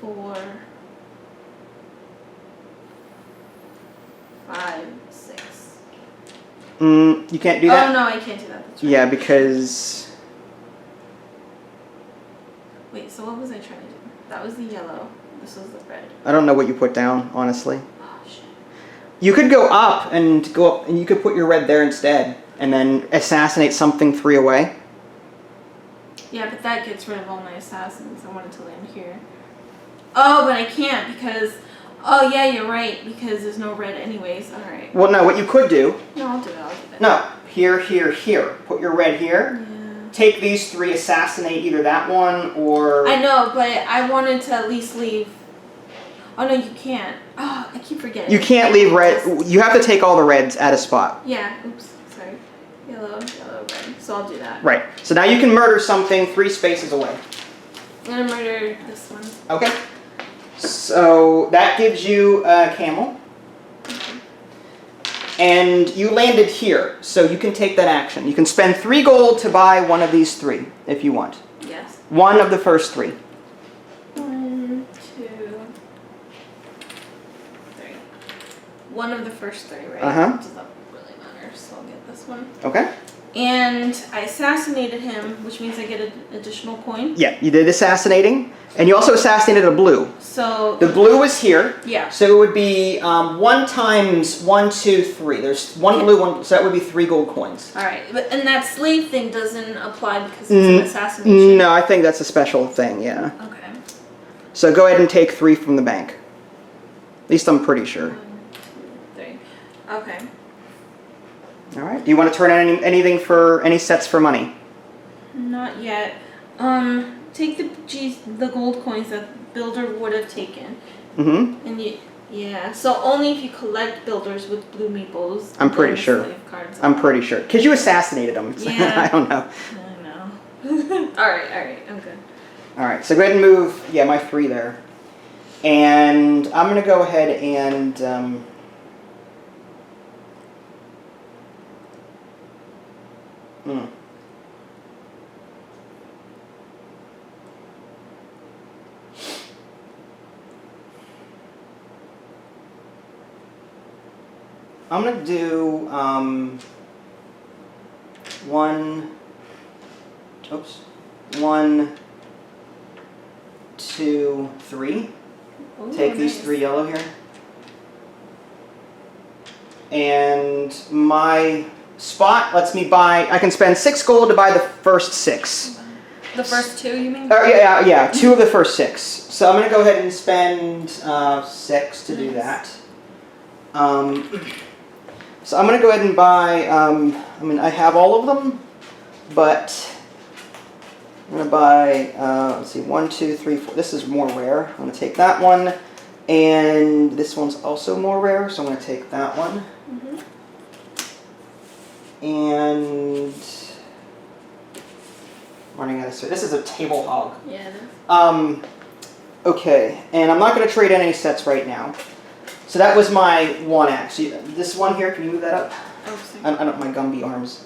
4, 5, 6. You can't do that? Oh no, I can't do that. That's right. Yeah, because... Wait, so what was I trying to do? That was the yellow. This was the red. I don't know what you put down, honestly. Oh shit. You could go up and you could put your red there instead, and then assassinate something 3 away. Yeah, but that gets rid of all my assassins. I wanted to land here. Oh, but I can't because... Oh, yeah, you're right. Because there's no red anyways. Alright. Well, no, what you could do... No, I'll do it. No. Here. Put your red here. Yeah. Take these 3, assassinate either that one or... I know, but I wanted to at least leave... Oh, no, you can't. Oh, I keep forgetting. You can't leave red... You have to take all the reds at a spot. Yeah. Oops. Sorry. Yellow, red. So I'll do that. Right. So now you can murder something 3 spaces away. I'm gonna murder this one. Okay. So that gives you a camel. And you landed here, so you can take that action. You can spend 3 gold to buy one of these 3, if you want. Yes. One of the first 3. 1, 2, 3. One of the first 3, right? Uh-huh. Does that really matter? So I'll get this one. Okay. And I assassinated him, which means I get an additional coin. Yeah, you did assassinating, and you also assassinated a blue. So the blue is here. Yeah. So it would be 1 times 1, 2, 3. There's 1 blue, 1. So that would be 3 gold coins. All right, and that slave thing doesn't apply because it's an assassination. No, I think that's a special thing. Yeah. Okay. So go ahead and take 3 from the bank. At least I'm pretty sure. 1, 2, 3. Okay. All right. Do you want to turn in anything for any sets for money? Not yet. Take the gold coins that Builder would have taken. Mm-hmm. And Yeah, so only if you collect builders with blue meeples. I'm pretty then sure. slave cards I'm are- pretty sure. Because you assassinated him. So Yeah. I don't know. I know. Alright, I'm good. Alright, so go ahead and move, yeah, my 3 there. And I'm going to go ahead and... I'm going to do 1, 2, 3. Ooh, Take these nice. 3 yellow here. And my spot lets me buy, I can spend 6 gold to buy the first 6. The first 2, you mean? Yeah, 2 of the first 6. So I'm going to go ahead and spend 6 to do that. So I'm going to go ahead and buy, I mean, I have all of them, but I'm going to buy, let's see, 1, 2, 3, 4. This is more rare. I'm going to take that one. And this one's also more rare, so I'm going to take that one. And running out of space. This is a table hog. Yeah, it is. Okay, and I'm not going to trade in any sets right now. So that was my 1 axe. This one here, can you move that up? Oh, I don't my Gumby arms.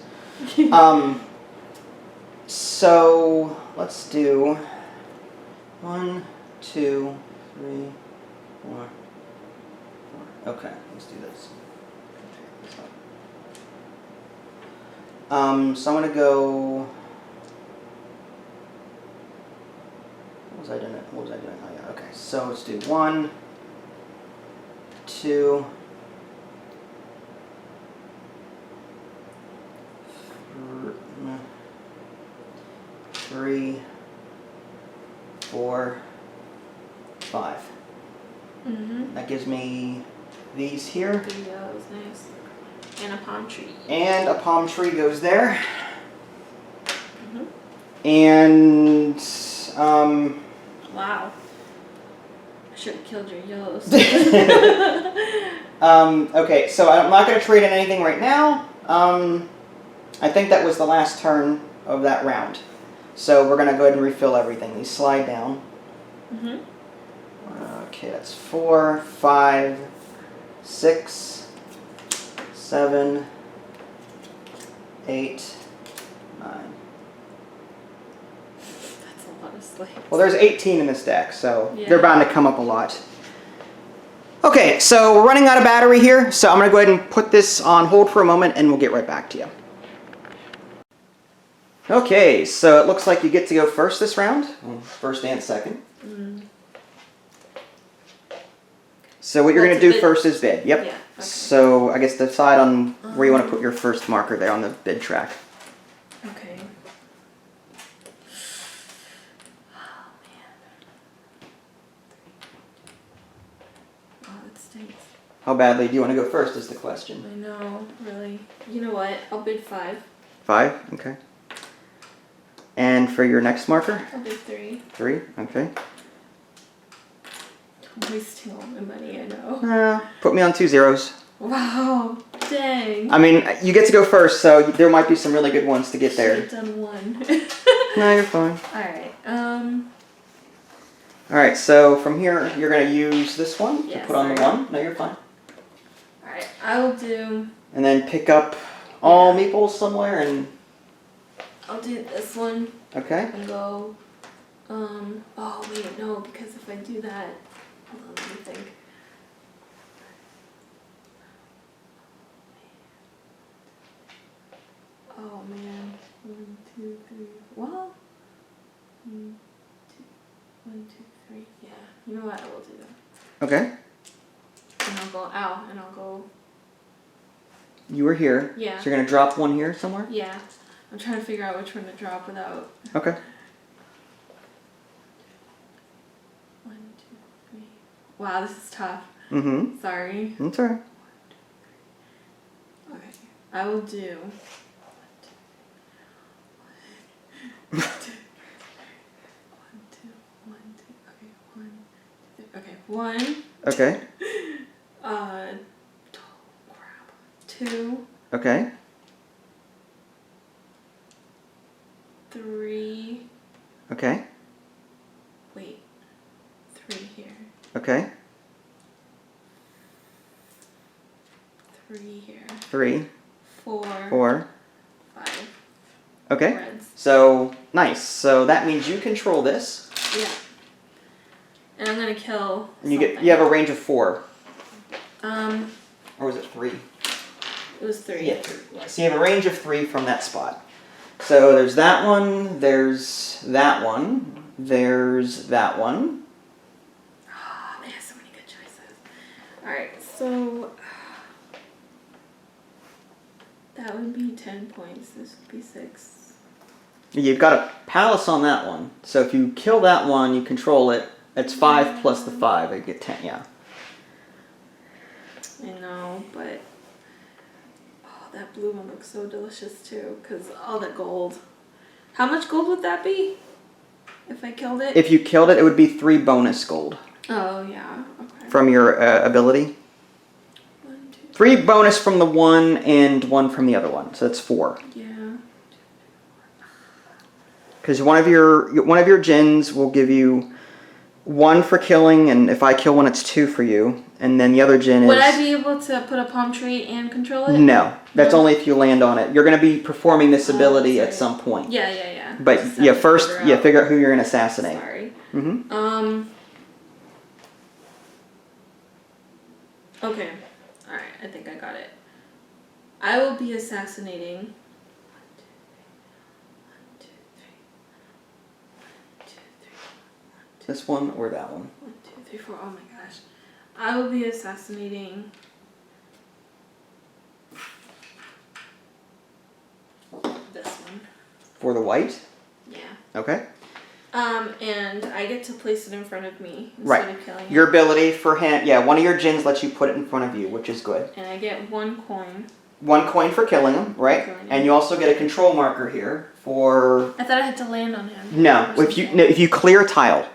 So let's do 1, 2, 3, 4. Okay, let's do this. So I'm going to go. What was I doing? Oh yeah. Okay, so let's do 1, 2, 3, 4, 5. That gives me these here. Yeah, that was nice. And a palm tree. And a palm tree goes there. And wow. I should have killed your yellows. Okay, so I'm not going to trade in anything right now. I think that was the last turn of that round. So we're going to go ahead and refill everything. These slide down. Okay, that's 4, 5, 6, 7, 8, 9. That's a lot of slaves. Well, there's 18 in this deck, so Yeah. they're bound to come up a lot. Okay, so we're running out of battery here, so I'm going to go ahead and put this on hold for a moment, and we'll get right back to you. Okay, so it looks like you get to go first this round. First and second. So what you're going to do first is bid. Yep. Yeah, okay. So I guess decide on where you want to put your first marker there on the bid track. Okay. Oh, man. Oh, that stinks. How badly do you want to go first is the question. I know, really. You know what? I'll bid 5. 5? Okay. And for your next marker? I'll bid 3. 3? Okay. I'm wasting all my money, I know. Put me on 2 zeros. Wow. Dang. I mean, you get to go first, so there might be some really good ones to get there. Should've done 1. No, you're fine. Alright, Alright, so from here, you're going to use this one to Yeah, put on the sorry. 1. No, you're fine. Alright, I will do... And then pick up all meeples somewhere and... I'll do this one Okay. and go... Oh, wait, no, because if I do that... Hold on, let me think. Oh, man. 1, 2, 3... Well... 1, 2, 3... Yeah. You know what? I will do that. Okay. And I'll go... Ow. And I'll go... You were here. Yeah. So you're going to drop 1 here somewhere? Yeah. I'm trying to figure out which one to drop without... Okay. 1, 2, 3... Wow, this is tough. Mm-hmm. Sorry. That's all right. Okay. I will do... 1, 2, 1, 2, 1, 2... Okay, 1, 2, 3... Okay, 1... Okay. Oh crap. 2. Okay. 3. Okay. Wait. 3 here. Okay. 3 here. 3. 4. 4. 5. Okay. Reds. So, nice. So that means you control this. Yeah. And I'm gonna kill And something. you have a range of 4. Or was it 3? It was 3. Yeah, 3. So you have a range of 3 from that spot. So there's that one, there's that one, there's that one. Oh, man, so many good choices. Alright, so that would be 10 points. This would be 6. You've got a palace on that one. So if you kill that one, you control it. It's 5 plus the 5. I get 10, yeah. I know, but that blue one looks so delicious too, because all the gold. How much gold would that be if I killed it? If you killed it, it would be 3 bonus gold. Oh, yeah. Okay. From your ability. 1, 2, 3 bonus from the one and 1 from the other one. So that's 4. yeah. Because one of your Djinns will give you 1 for killing, and if I kill one, it's 2 for you. And then the other Djinn is... Would I be able to put a palm tree and control it? No. That's No? only if you land on it. You're going to be performing this ability sorry. at some point. Yeah. But Just yeah, have to first, out. figure out who you're going to assassinate. Sorry. Mm-hmm. Okay. Alright, I think I got it. I will be assassinating... 1, 2, 3. 1, 2, 3. 1, 2, This one or that one? 1, 2, 3, 4. Oh my gosh. I will be assassinating this one. For the white? Yeah. Okay. And I get to place it in front of me instead Right. of killing Your it. ability for him, yeah, one of your Djinns lets you put it in front of you, which is good. And I get 1 coin. 1 coin for killing him, right? Killing him. And you also get a control marker here for... I thought I had to land on him. No, or if you something. clear a tile.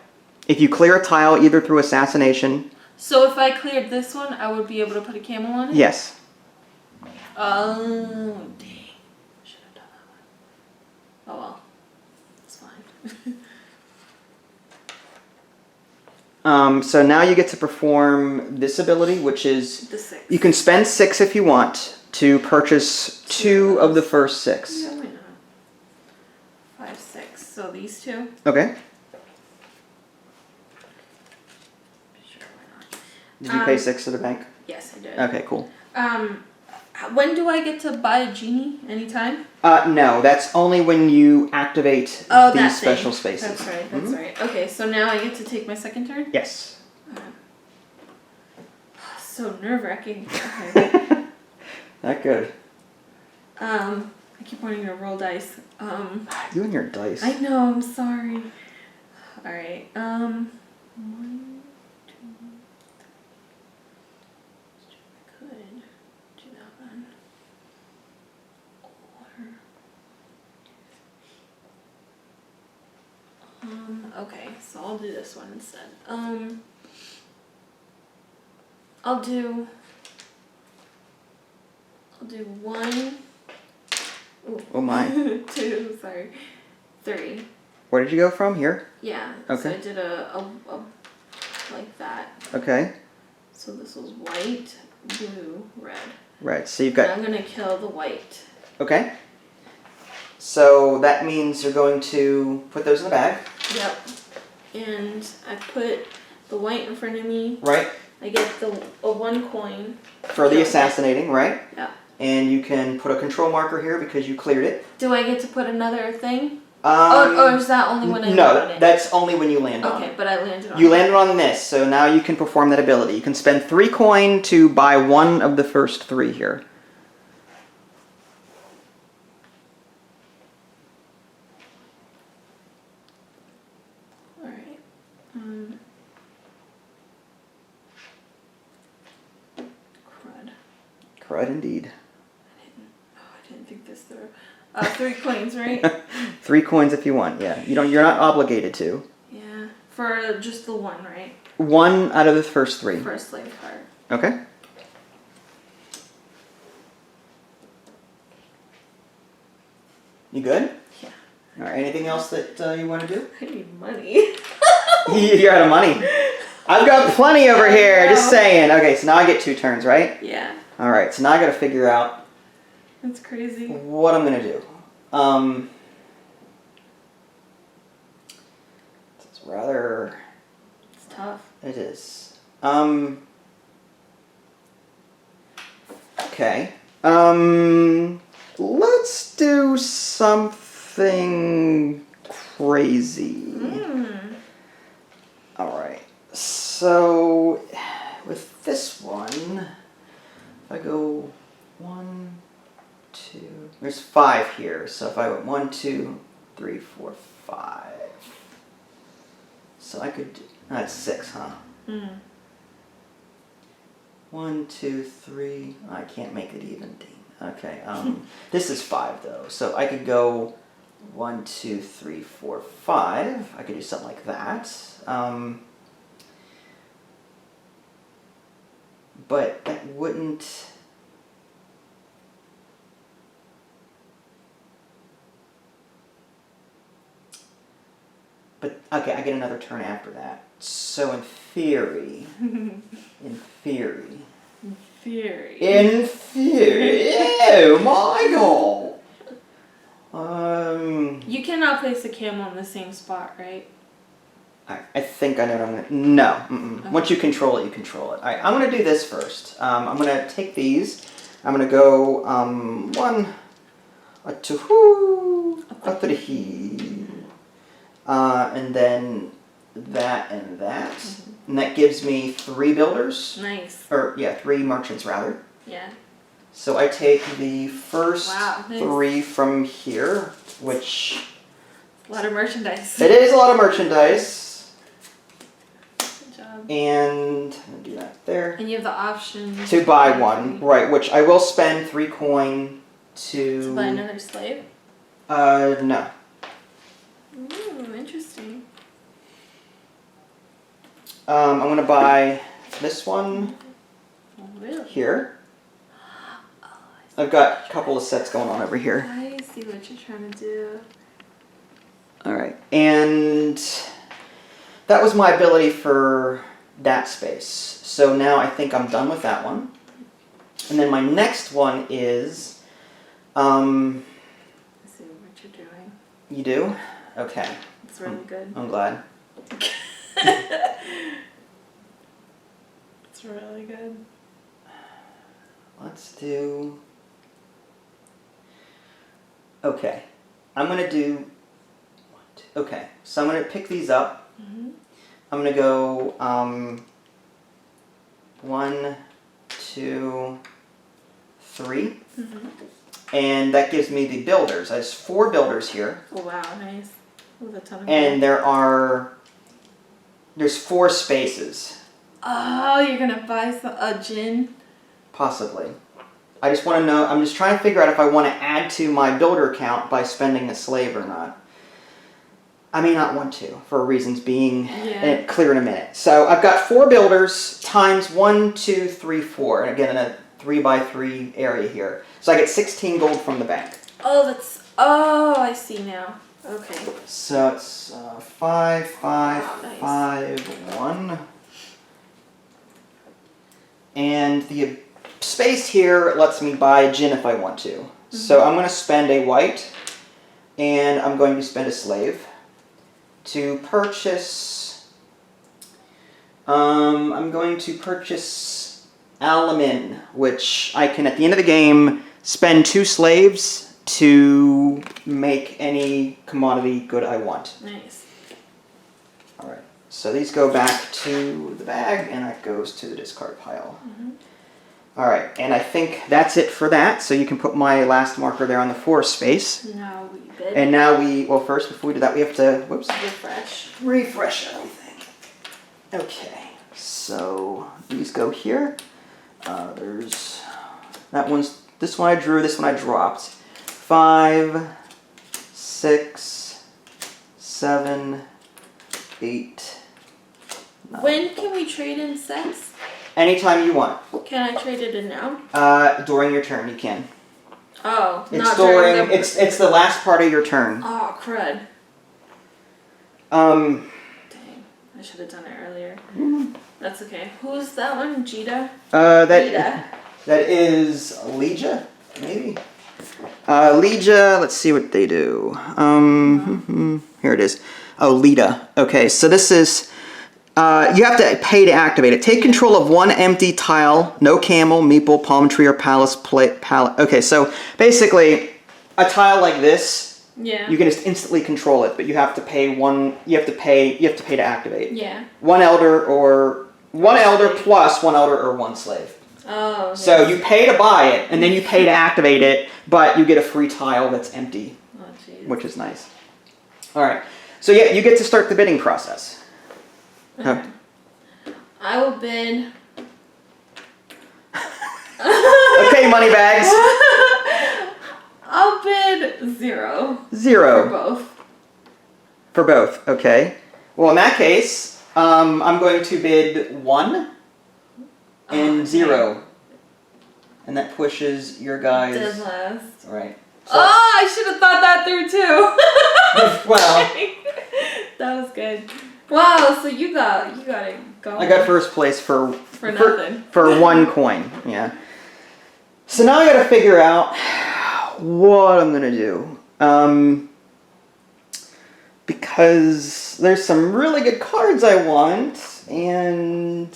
If you clear a tile either through assassination... So if I cleared this one, I would be able to put a camel on it? Yes. Oh, dang. Should have done that one. Oh well. It's fine. So now you get to perform this ability, which is... The 6. You can spend 6 if you want to purchase 2 of the first 6. Yeah, why not? 5, 6. So these 2? Okay. Sure, why not? Did you pay 6 to the bank? Yes, I did. Okay, cool. When do I get to buy a genie? Anytime? No, that's only when you activate Oh, that these special thing. spaces. That's right, that's right. Okay, so now I get to take my second turn? Yes. So nerve-wracking. Okay. Not good. I keep wanting to roll dice. You and your dice. I know, I'm sorry. Alright, 1, 2, 3. I could do that one. Or okay, so I'll do this one instead. I'll do 1. Ooh. Oh my. 2, sorry. 3. Where did you go from? Here? Yeah. Okay. So I did a like that. Okay. So this was white, blue, red. Right, so you've And got... I'm gonna kill the white. Okay. So that means you're going to put those in the bag. Yep. And I put the white in front of me. Right. I get a 1 coin. For the assassinating, right? Yeah. And you can put a control marker here because you cleared it. Do I get to put another thing? Or is that only when I land on No, it? that's only when you land on Okay, it. but I landed on You it. landed on this, so now you can perform that ability. You can spend 3 coin to buy 1 of the first 3 here. Alright. Crud. Crud indeed. I didn't think this through. 3 coins, right? 3 coins if you want, yeah. You're not obligated to. Yeah. For just the 1, right? 1 out of the first 3. For a slave card. Okay. You good? Yeah. All right. Anything else that you want to do? I need money. You're out of money. I've got plenty over here. Just saying. Okay, so now I get 2 turns, right? Yeah. All right. So now I got to figure out That's crazy. what I'm gonna do. It's rather. It's tough. It is. Okay. Let's do something crazy. All right. So with this one, if I go 1, 2. There's 5 here. So if I went 1, 2, 3, 4, 5. So I could. That's 6, huh? 1, 2, 3. I can't make it even. Okay. This is 5 though, so I could go 1, 2, 3, 4, 5. I could do something like that. But that wouldn't. But okay, I get another turn after that. So in theory, oh my god. You cannot place a camel in the same spot, right? I think I know what I'm gonna. No. Okay. Once you control it, you control it. All right, I'm gonna do this first. I'm gonna take these. I'm gonna go 1, 2, 3. And then that and that. And that gives me 3 builders. Nice. Or, yeah, 3 merchants, rather. Yeah. So I take the first nice. 3 from here, which... A lot of merchandise. It is a lot of merchandise. Good job. And I'm going to do that there. And you have the option... To buy 1, right, which I will spend 3 coin to... To buy another slave? No. Ooh, interesting. I'm going to buy this one here. I've got a couple of sets going on over here. I see what you're trying to do. Alright, and that was my ability for that space. So now I think I'm done with that one. And then my next one is... I see what you're doing. You do? Okay. It's really good. I'm glad. It's really good. Let's do... Okay. I'm going to do... Okay. So I'm going to pick these up. I'm going to go 1, 2, 3. And that gives me the builders. There's 4 builders here. Oh, wow. Nice. With a ton of And there's 4 spaces. Oh, you're going to buy a Djinn? Possibly. I just want to know, I'm just trying to figure out if I want to add to my builder count by spending a slave or not. I may not want to, for reasons being clear in a minute. So I've got 4 builders times 1, 2, 3, 4. And again, in a 3x3 area here. So I get 16 gold from the bank. Oh, I see now. Okay. So it's 5, 5, nice. 5, 1. And the space here lets me buy a Djinn if I want to. So I'm going to spend a white, and I'm going to spend a slave to purchase... I'm going to purchase Alamin, which I can, at the end of the game, spend 2 slaves to make any commodity good I want. Nice. Alright, so these go back to the bag, and that goes to the discard pile. Alright, and I think that's it for that, so you can put my last marker there on the forest space. Now we bid. And now well, first, before we do that, we have to, refresh everything. Okay, so these go here. There's, this one I drew, this one I dropped. 5, 6, 7, 8, 9. When can we trade in sets? Anytime you want. Can I trade it in now? During your turn, you can. Oh, It's not storing. during the... It's the last part of your turn. Oh, crud. Um. Dang, I should have done it earlier. That's okay. Who's that one? Jita? That is Legia, maybe. Legia. Let's see what they do. Here it is. Oh, Lita. Okay, so this is. You have to pay to activate it. Take control of one empty tile. No camel, meeple, palm tree, or pallet. Okay, so basically, a tile like this. Yeah. You can just instantly control it, but you have to pay one. You have to pay to activate. Yeah. One elder plus one elder or one slave. Oh. So you pay to buy it, and then you pay to activate it, but you get a free tile that's empty, which is nice. All right. So yeah, you get to start the bidding process. Okay. I will bid. Okay, money bags. I'll bid 0. 0. For both. For both, okay. Well, in that case, I'm going to bid 1 and 0. And that pushes your guys... Dead last. Right. So, I should have thought that through too. well... That was good. Wow, so you got it going. I got first place for nothing. For 1 coin, yeah. So now I got to figure out what I'm gonna do, because there's some really good cards I want, and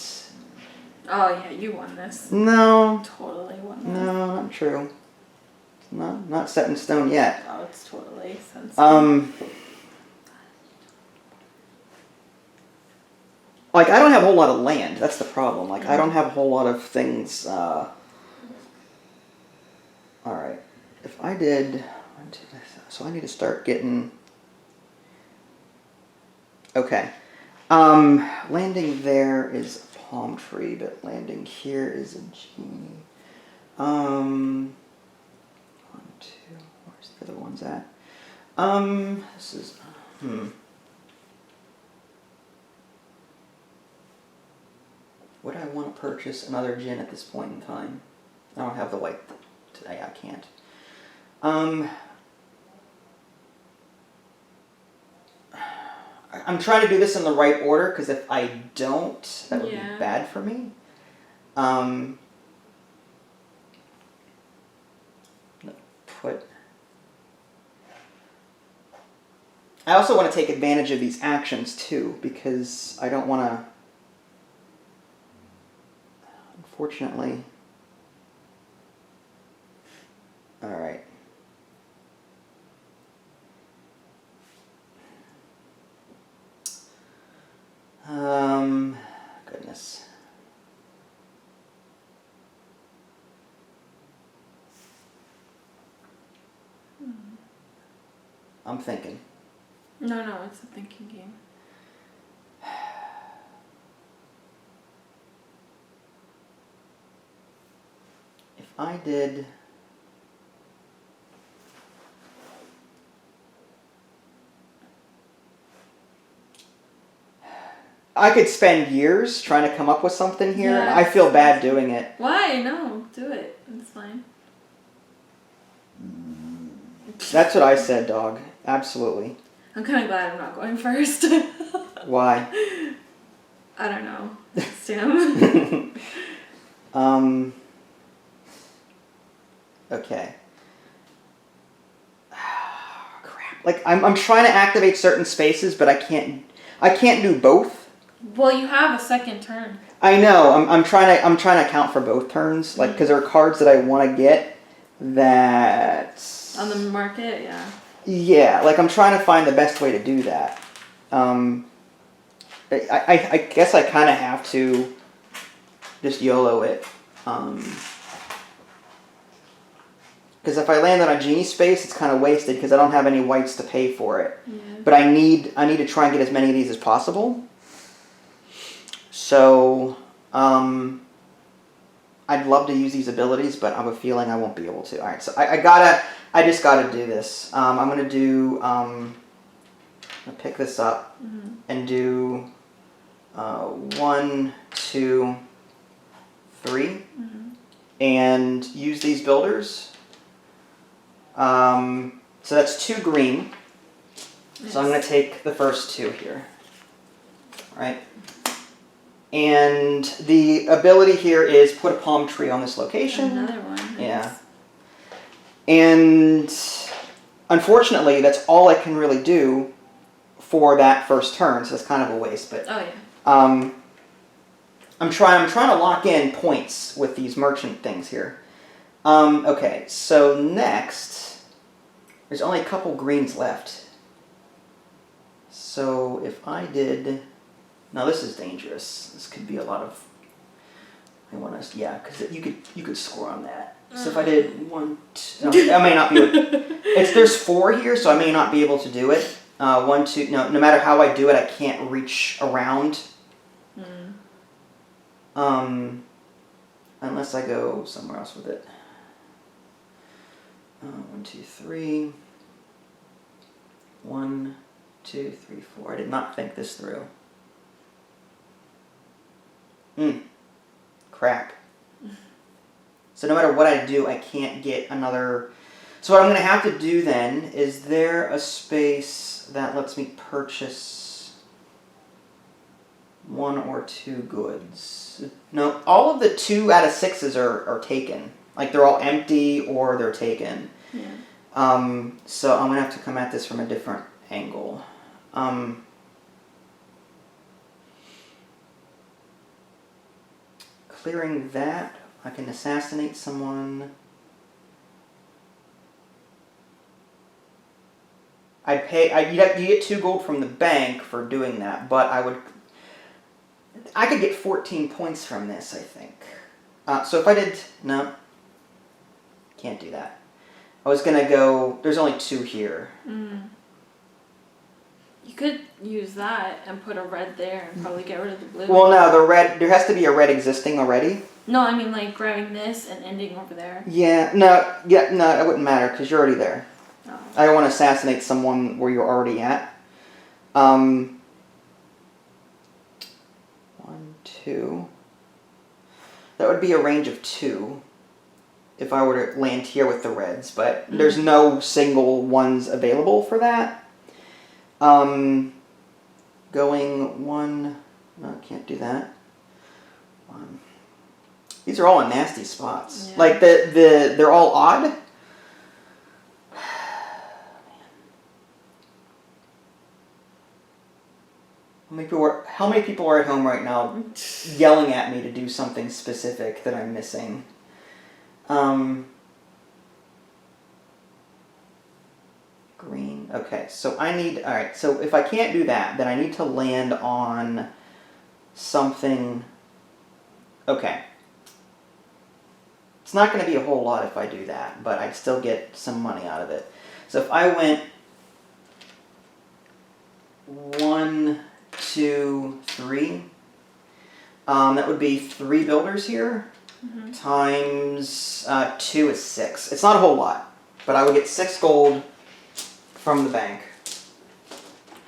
oh yeah, you won this. no, Totally won this. no, not true. It's not set in stone yet. Oh, it's totally sensitive. Like, I don't have a whole lot of land. That's the problem. Like, I don't have a whole lot of things. Alright. If I did... So I need to start getting... Okay. Landing there is a palm tree, but landing here is a genie. 1, 2... Where's the other ones at? This is... Would I want to purchase another Djinn at this point in time? I don't have the white today, I can't. I'm trying to do this in the right order, because if I don't, that would be bad for me. I also want to take advantage of these actions too, because I don't want to... Unfortunately. All right. Goodness. I'm thinking. No, it's a thinking game. If I did... I could spend years trying to come up with something here, and I feel bad doing it. Why? No, do it. It's fine. That's what I said, dog. Absolutely. I'm kind of glad I'm not going first. Why? I don't know. Sam. Okay. Crap. Like, I'm trying to activate certain spaces, but I can't do both. Well, you have a second turn. I know. I'm trying to account for both turns, like, because there are cards that I want to get that on the market, yeah. Yeah, like, I'm trying to find the best way to do that. I guess I kind of have to just YOLO it. Because if I land on a genie space, it's kind of wasted because I don't have any whites to pay for it. Yeah. But I need to try and get as many of these as possible. So, I'd love to use these abilities, but I have a feeling I won't be able to. All right, so I just gotta do this. I'm gonna do. I'm gonna pick this up and do 1, 2, 3, and use these builders. So that's 2 green. Yes. So I'm going to take the first 2 here. All right. And the ability here is put a palm tree on this location. Another one. Nice. Yeah. And unfortunately, that's all I can really do for that first turn, so it's kind of a waste. But oh yeah. I'm trying to lock in points with these merchant things here. Okay, so next, there's only a couple greens left. So if I did, now this is dangerous. This could be a lot of. I want to, yeah, because you could score on that. So if I did 1, 2, no, I may not be. There's 4 here, so I may not be able to do it. 1, 2. No matter how I do it, I can't reach around. Unless I go somewhere else with it. 1, 2, 3. 1, 2, 3, 4. I did not think this through. Crap. So no matter what I do, I can't get another. So what I'm going to have to do then is there a space that lets me purchase 1 or 2 goods? No, all of the 2 out of 6s are taken. Like they're all empty or they're taken. Yeah. So I'm going to have to come at this from a different angle. Clearing that. I can assassinate someone. I'd pay. You get 2 gold from the bank for doing that, but I could get 14 points from this, I think. So if I did, no, can't do that. I was gonna go. There's only 2 here. You could use that and put a red there and probably get rid of the blue. Well, no, the red. There has to be a red existing already. No, I mean like grabbing this and ending over there. Yeah, no, it wouldn't matter because you're already there. Oh. I don't want to assassinate someone where you're already at. 1, 2. That would be a range of 2 if I were to land here with the reds, but there's no single ones available for that. Going 1. No, I can't do that. 1. These are all in nasty spots. Yeah. Like they're all odd. How many people are at home right now yelling at me to do something specific that I'm missing? Green. Okay, so I need. All right, so if I can't do that, then I need to land on something. Okay. It's not going to be a whole lot if I do that, but I'd still get some money out of it. So if I went 1, 2, 3, that would be 3 builders here, times 2 is 6. It's not a whole lot, but I would get 6 gold from the bank.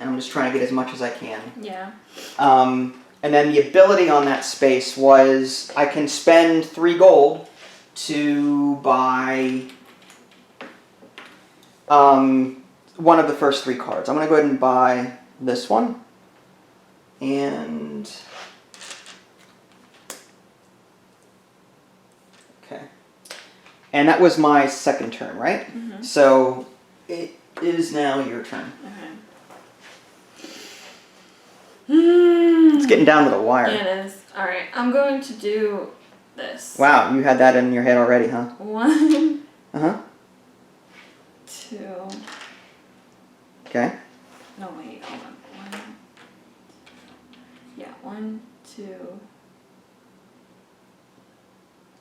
And I'm just trying to get as much as I can. Yeah. And then the ability on that space was I can spend 3 gold to buy one of the first 3 cards. I'm going to go ahead and buy this one. And okay. And that was my second turn, right? So it is now your turn. It's getting down to the wire. Yeah, it is. Alright, I'm going to do this. Wow, you had that in your head already, huh? 1, Uh-huh. 2. Okay. No, wait, hold on. 1. Yeah, 1, 2.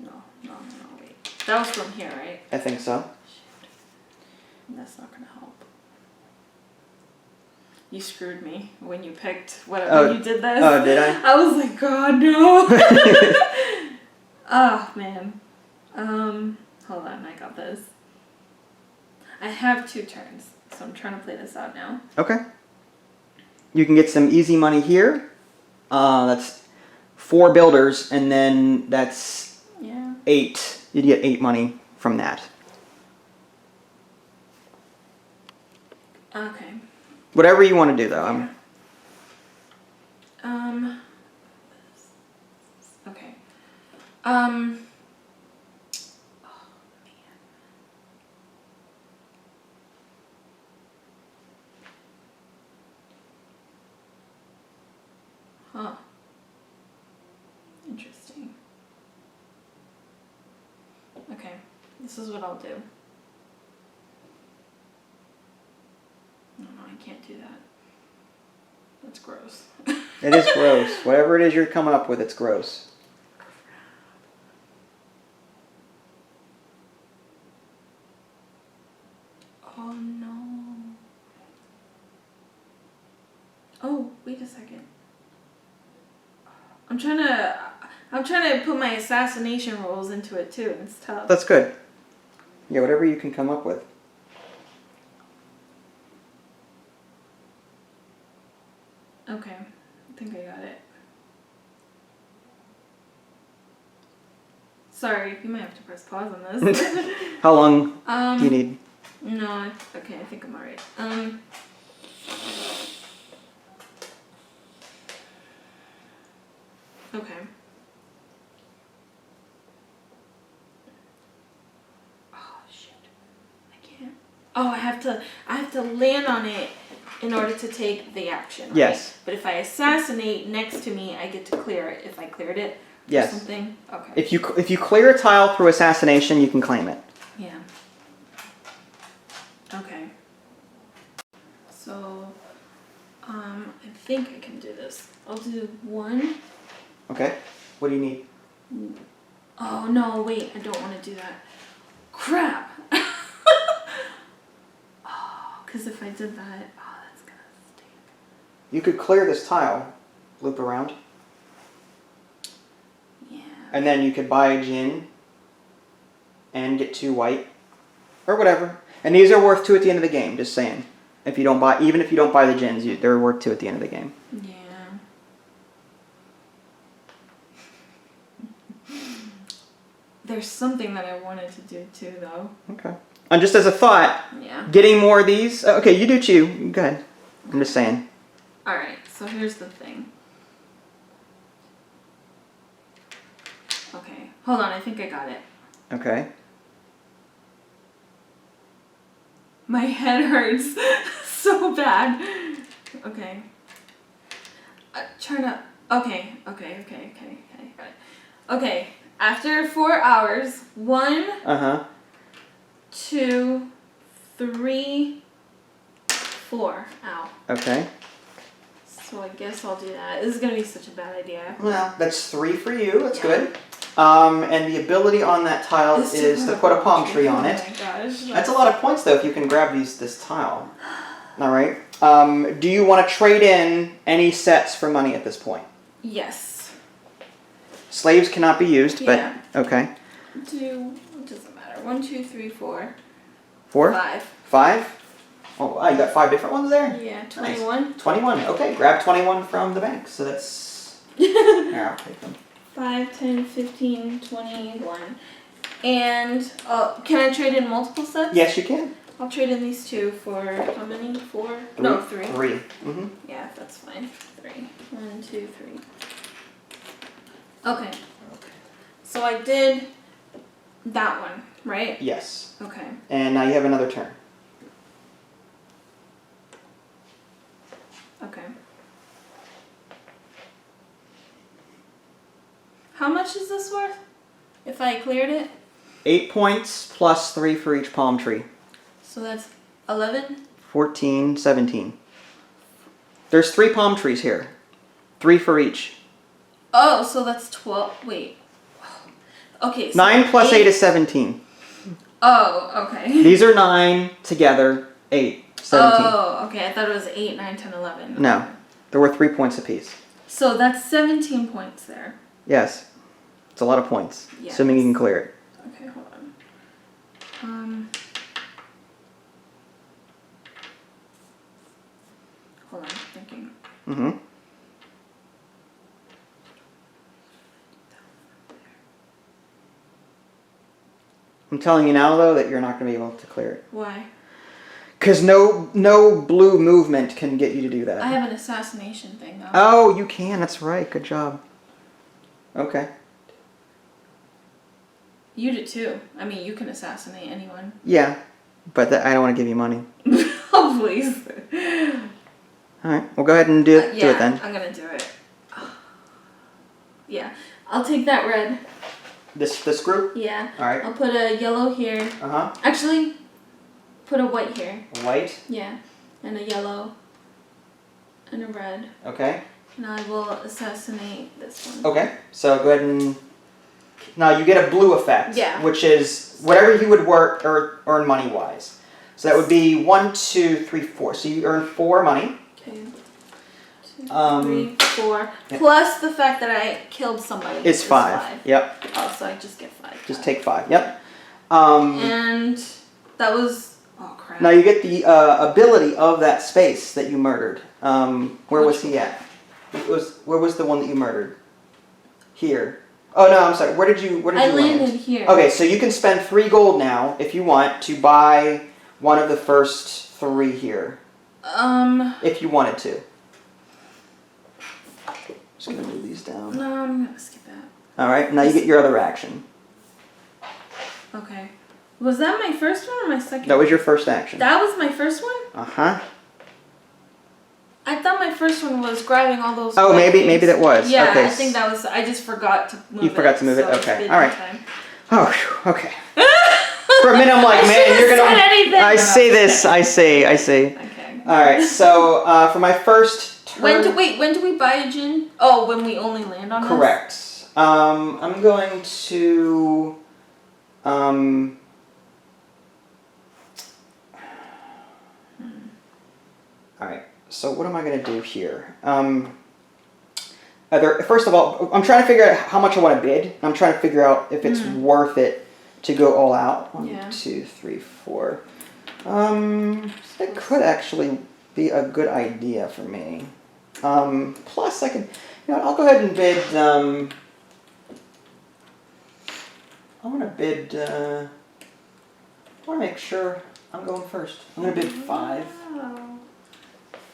No, wait. That was from here, right? I think so. Shoot. That's not gonna help. You screwed me when you picked when you did this. Oh, did I? I was like, God, no. Oh, man. Hold on, I got this. I have 2 turns, so I'm trying to play this out now. Okay. You can get some easy money here. That's 4 builders, and then that's 8. You'd get 8 money from that. Okay. Whatever you want to do, though. Okay. Oh, man. Huh. Interesting. Okay. This is what I'll do. No, I can't do that. That's gross. It is gross. Whatever it is you're coming up with, it's gross. Oh no. Oh, wait a second. I'm trying to put my assassination rolls into it too. It's tough. That's good. Yeah, whatever you can come up with. Okay. I think I got it. Sorry, you might have to press pause on this. How long do you need? No, okay, I think I'm alright. Okay. Oh shit. I can't. Oh, I have to land on it in order to take the action. Right? Yes. But if I assassinate next to me, I get to clear it. If I cleared it. Yes. Or something. Okay. If you clear a tile through assassination, you can claim it. Yeah. Okay. So, I think I can do this. I'll do 1. Okay. What do you need? Oh no, wait, I don't want to do that. Crap! Oh, because if I did that, oh, that's gonna stink. You could clear this tile, loop around, Yeah. and then you could buy a Djinn and get 2 white, or whatever. And these are worth 2 at the end of the game. Just saying. If you don't buy, even if you don't buy the Djinns, they're worth 2 at the end of the game. Yeah. There's something that I wanted to do too, though. Okay. And just as a thought, Yeah. getting more of these. Okay, you do chew. Go ahead. I'm just saying. Alright, so here's the thing. Okay, hold on, I think I got it. Okay. My head hurts so bad. Okay. Try to. Okay. Got it. Okay. After 4 hours, 1, 2, 3, 4. Ow. Okay. So I guess I'll do that. This is gonna be such a bad idea. Well, that's 3 for you. That's good. And the ability on that tile is to put a palm tree on it. Oh my gosh. That's a lot of points, though, if you can grab this tile. All right. Do you want to trade in any sets for money at this point? Yes. Slaves cannot be used, but Yeah. okay. It doesn't matter. 1, 2, 3, 4. 4? 5. 5? Oh, wow, you got 5 different ones there? Yeah, 21. Nice. 21. Okay, grab 21 from the bank. So that's... Here, I'll take them. 5, 10, 15, 21. And can I trade in multiple sets? Yes, you can. I'll trade in these 2 for how many? 4? 3? No, 3. 3. Mm-hmm. Yeah, that's fine. 3. 1, 2, 3. Okay. So I did that one, right? Yes. Okay. And now you have another turn. Okay. How much is this worth? If I cleared it? 8 points plus 3 for each palm tree. So that's 11? 14, 17. There's 3 palm trees here. 3 for each. Oh, so that's 12. Wait. Okay. So 9 plus 8 is 17. Oh, okay. These are 9 together, 8, 17. Oh, okay. I thought it was 8, 9, 10, 11. No, there were 3 points apiece. So that's 17 points there. Yes, it's a lot of points, Yes. assuming you can clear it. Okay, hold on. Hold on, thinking. Mm-hmm. I'm telling you now, though, that you're not going to be able to clear it. Why? Because no blue movement can get you to do that. I have an assassination thing though. Oh, you can. That's right. Good job. Okay. You do too. I mean, you can assassinate anyone. Yeah, but I don't want to give you money. Oh, please. All right. Well, go ahead and do it then. I'm gonna do it. Yeah, I'll take that red. This group? Yeah. All right. I'll put a yellow here. Uh-huh. Actually, put a white here. White? Yeah. And a yellow. And a red. Okay. And I will assassinate this one. Okay. So go ahead and... Now you get a blue effect. Yeah. Which is whatever you would work or earn money-wise. So that would be 1, 2, 3, 4. So you earn 4 money. Okay. 2, 3, 4. Yeah. Plus the fact that I killed somebody. It's 5. Yep. Oh, so I just get 5. Just take 5. Yep. And that was... Oh, crap. Now you get the ability of that space that you murdered. Where was he at? Where was the one that you murdered? Here. Oh no, I'm sorry. Where did you land? I landed here. Okay, so you can spend 3 gold now if you want to buy one of the first 3 here. If you wanted to. Just gonna move these down. No, I'm gonna skip that. All right. Now you get your other action. Okay. Was that my first one or my second? That was your first action. That was my first one? Uh-huh. I thought my first one was grabbing all those. Oh, maybe that was. Yeah, okay. I think that was. I just forgot to move it. You forgot to move it? So Okay. All right. Time. Oh, whew, okay. For a minute, I'm like, man, you're gonna. I say this. I say. Okay. All right. So for my first turn. When do we buy a Djinn? Oh, when we only land on. Correct. This? I'm going to. All right. So what am I going to do here? First of all, I'm trying to figure out how much I want to bid. I'm trying to figure out if it's worth it to go all out. 1, 2, 3, 4. That could actually be a good idea for me. Plus, I can. I'll go ahead and bid. I want to bid. I want to make sure I'm going first. I'm going to bid 5. Wow.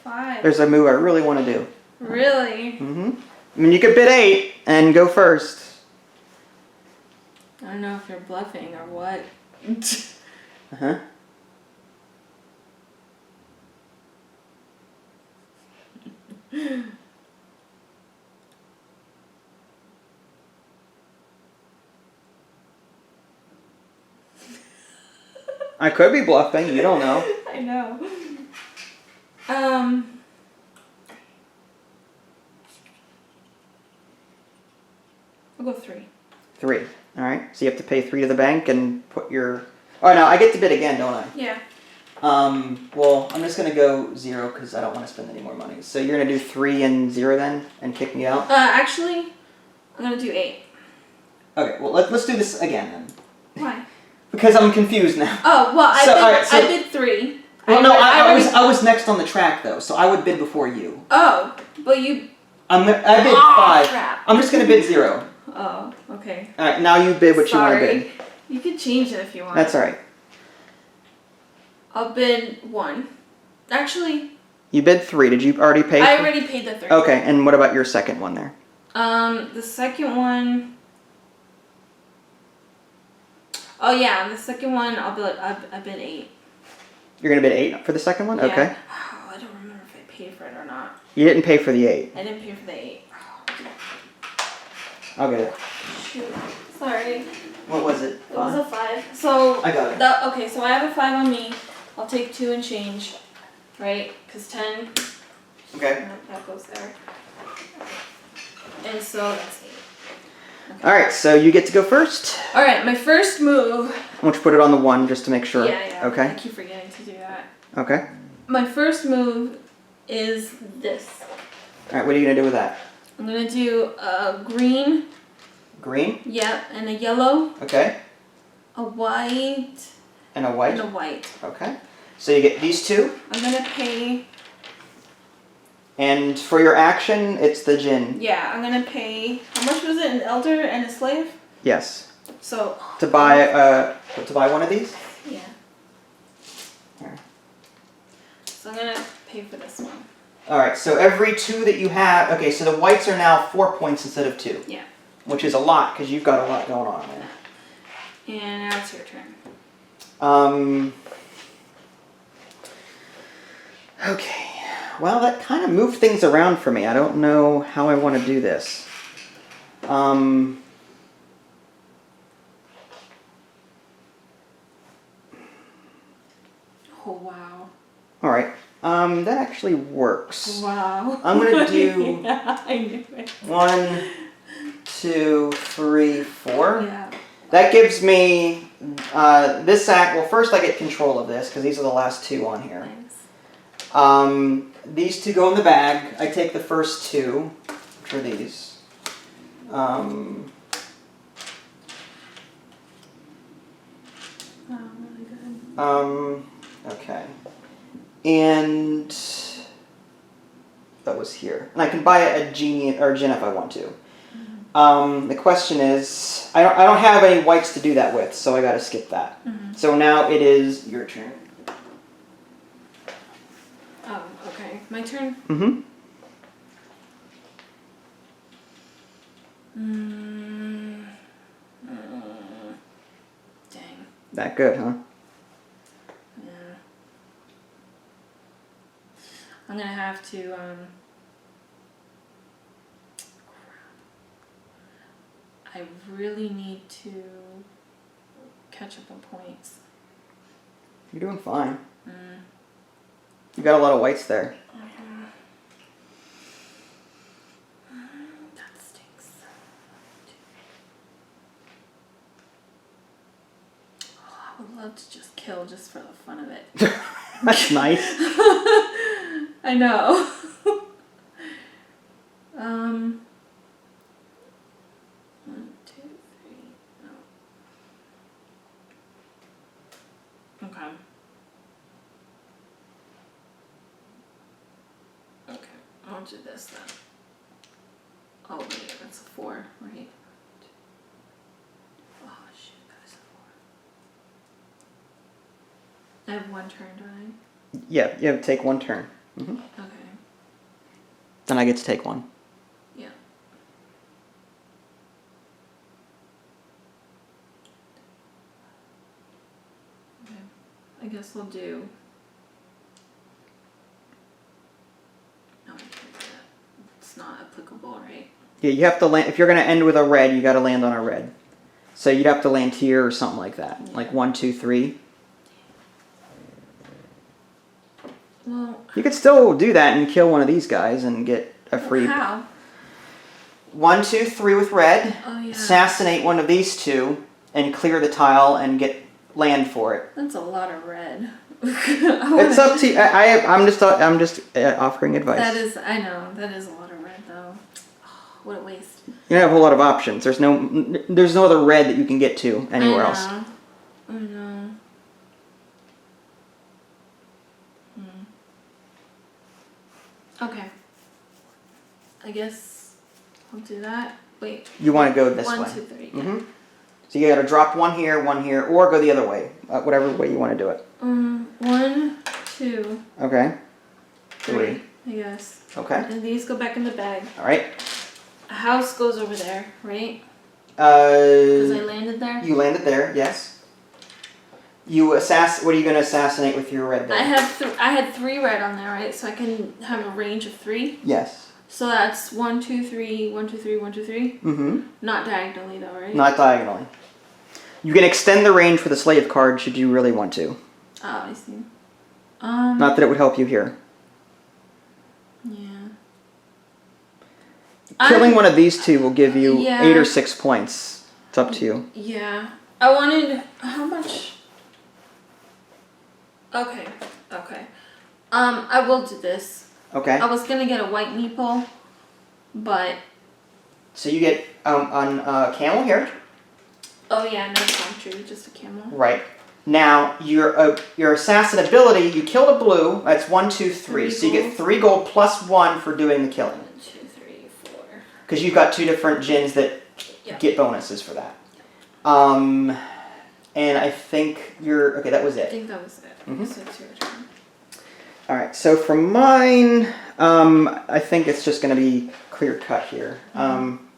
5. There's a move I really want to do. Really? Mm-hmm. I mean, you could bid 8 and go first. I don't know if you're bluffing or what. Uh-huh. I could be bluffing. You don't know. I know. I'll go 3. 3. All right. So you have to pay 3 to the bank and put your. Oh no, I get to bid again, don't I? Yeah. Well, I'm just gonna go 0 because I don't want to spend any more money. So you're gonna do 3 and 0 then, and kick me out. Actually, I'm gonna do 8. Okay. Well, let's do this again then. Why? Because I'm confused now. Oh well, I bid 3. Well, no, I was next on the track though, so I would bid before you. Oh, but you. I bid 5. Crap. I'm just gonna bid 0. Oh, okay. All right, now you bid what you want to bid. You can change it if you want. That's all right. I'll bid 1. Actually. You bid 3. Did you already pay? I already paid the 3. Okay, and what about your second one there? The second one. Oh yeah, the second one I bid 8. You're gonna bid 8 for the second one? Yeah. Okay. Oh, I don't remember if I paid for it or not. You didn't pay for the 8. I didn't pay for the 8. I'll get it. Shoot. Sorry. What was it? It was a 5. So I got it. Okay, so I have a 5 on me. I'll take 2 and change, right? Because 10. Okay. That goes there. And so that's 8. Okay. All right, so you get to go first. All right, my first move. I want you to put it on the 1 just to make sure. Yeah. Okay. I keep forgetting to do that. Okay. My first move is this. All right, what are you gonna do with that? I'm gonna do a green. Green? Yeah, and a yellow. Okay. A white. And a white? And a white. Okay. So you get these 2. I'm gonna pay. And for your action, it's the Djinn. Yeah, I'm gonna pay. How much was it? An elder and a slave? Yes. So. To buy one of these? Yeah. Here. So I'm gonna pay for this one. Alright, so every 2 that you have... Okay, so the whites are now 4 points instead of 2. Yeah. Which is a lot, because you've got a lot going on there. And now it's your turn. Okay. Well, that kind of moved things around for me. I don't know how I want to do this. Oh, wow. Alright. That actually works. Wow. I'm going to do... Yeah, I knew it. 1, 2, 3, 4. Yeah. That gives me this act. Well, first I get control of this because these are the last 2 on here. Nice. These 2 go in the bag. I take the first 2, which are these. Oh, really good. Okay. And that was here. And I can buy a Djinn or Djinn if I want to. The question is, I don't have any whites to do that with, so I got to skip that. So now it is your turn. Oh, okay. My turn? Mm-hmm. Dang. That good, huh? Yeah. I'm gonna have to, I really need to catch up on points. You're doing fine. You got a lot of whites there. That stinks. Oh, I would love to just kill just for the fun of it. That's nice. I know. 1, 2, 3. No. Okay. Okay, I'll do this then. Oh wait, that's a 4, right? Oh shoot, that is a 4. I have 1 turn, don't I? Yeah, you have to take 1 turn. Okay. Then I get to take 1. Yeah. Okay. I guess we'll do. No, I can't do that. It's not applicable, right? Yeah, you have to land. If you're going to end with a red, you got to land on a red. So you'd have to land here or something like that. Yeah. Like 1, 2, 3. Well, You could still do that and kill one of these guys and get a free. how? 1, 2, 3 with red. Oh yeah. Assassinate one of these 2 and clear the tile and get land for it. That's a lot of red. It's up to you. I'm just offering advice. That is, I know, that is a lot of red though. Oh, what a waste. You don't have a whole lot of options. There's no other red that you can get to anywhere else. I know. Okay. I guess I'll do that. Wait. You want to go this way. 1, 2, 3. Yeah. Mm-hmm. So you got to drop 1 here, or go the other way. Whatever way you want to do it. 1, 2. Okay. 3. I guess. Okay. And these go back in the bag. All right. A house goes over there, right? Because I You landed there. landed there. Yes. You What are you going to assassinate with your red there? I had 3 red on there, right? So I can have a range of 3. Yes. So that's 1, 2, 3, 1, 2, 3, 1, 2, 3. Mm-hmm. Not diagonally though, right? Not diagonally. You can extend the range for the slave card should you really want to. Oh, I see. Not that it would help you here. Yeah. Killing one of these 2 will give you Yeah. 8 or 6 points. It's up to you. Yeah. I wanted how much? Okay. Okay. I will do this. Okay. I was gonna get a white meeple, but So you get on camel here. oh yeah, no palm tree, just a camel. Right. Now your assassin ability, you killed a blue. That's 1, 2, 3. So you get 3 gold plus 1 for doing the killing. 1, 2, 3, 4. Because you've got 2 different Djinns that get bonuses for that. And I think you're okay. That was I it. think that was it. Mhm. So it's your turn. All right, so for mine, I think it's just going to be clear cut here. I'm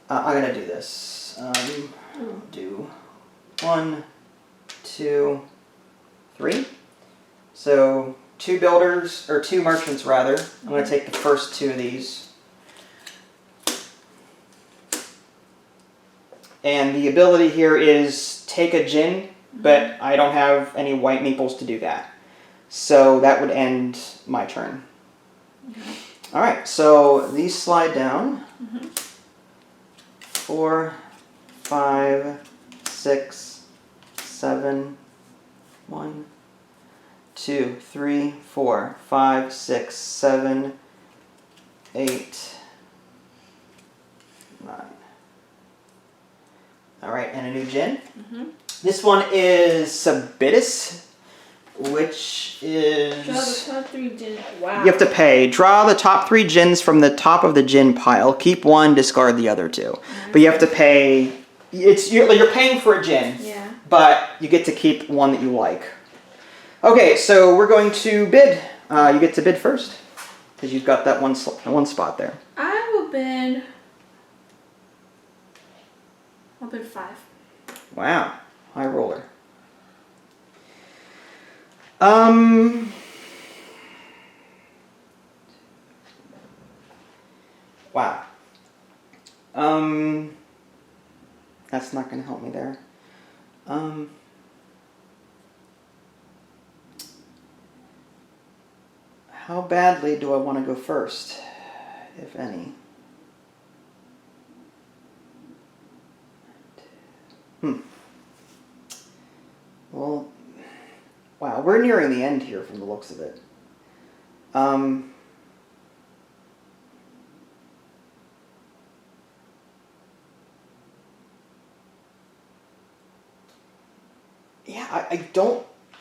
going to do this. Do 1, 2, 3. So 2 builders, or 2 merchants rather. I'm going to take the first 2 of these. And the ability here is take a Djinn, but I don't have any white meeples to do that. So that would end my turn. Okay. All right, so these slide down. 4, 5, 6, 7, 1, 2, 3, 4, 5, 6, 7, 8, 9. All right, and a new Djinn. This one is Sabitus, which is... Draw the top 3 Djinn. Wow. You have to pay. Draw the top 3 Djinns from the top of the Djinn pile. Keep 1, discard the other 2. But you have to pay... You're paying for a Djinn, Yeah. but you get to keep 1 that you like. Okay, so we're going to bid. You get to bid first, because you've got that one spot there. I will bid... I'll bid 5. Wow, high roller. Wow. That's not going to help me there. How badly do I want to go first, if any? Well, wow, we're nearing the end here from the looks of it. Yeah,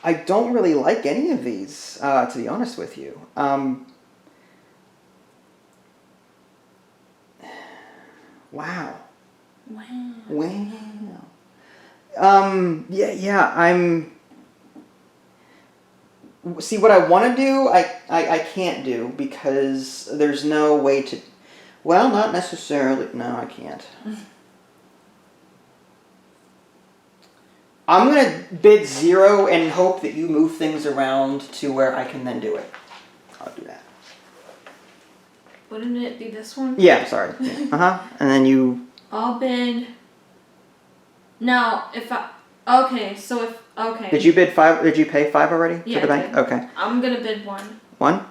I don't really like any of these, to be honest with you. Wow. I'm... See, what I want to do, I can't do, because there's no way to... Well, not necessarily. No, I can't. I'm going to bid 0 and hope that you move things around to where I can then do it. I'll do that. Wouldn't it be this one? Yeah, sorry. Yeah. And then you... I'll bid... No, if I... Okay, so if... Okay. Did you bid 5? Did you pay 5 already Yeah, for the I bank? did. Okay. I'm going to bid 1. 1?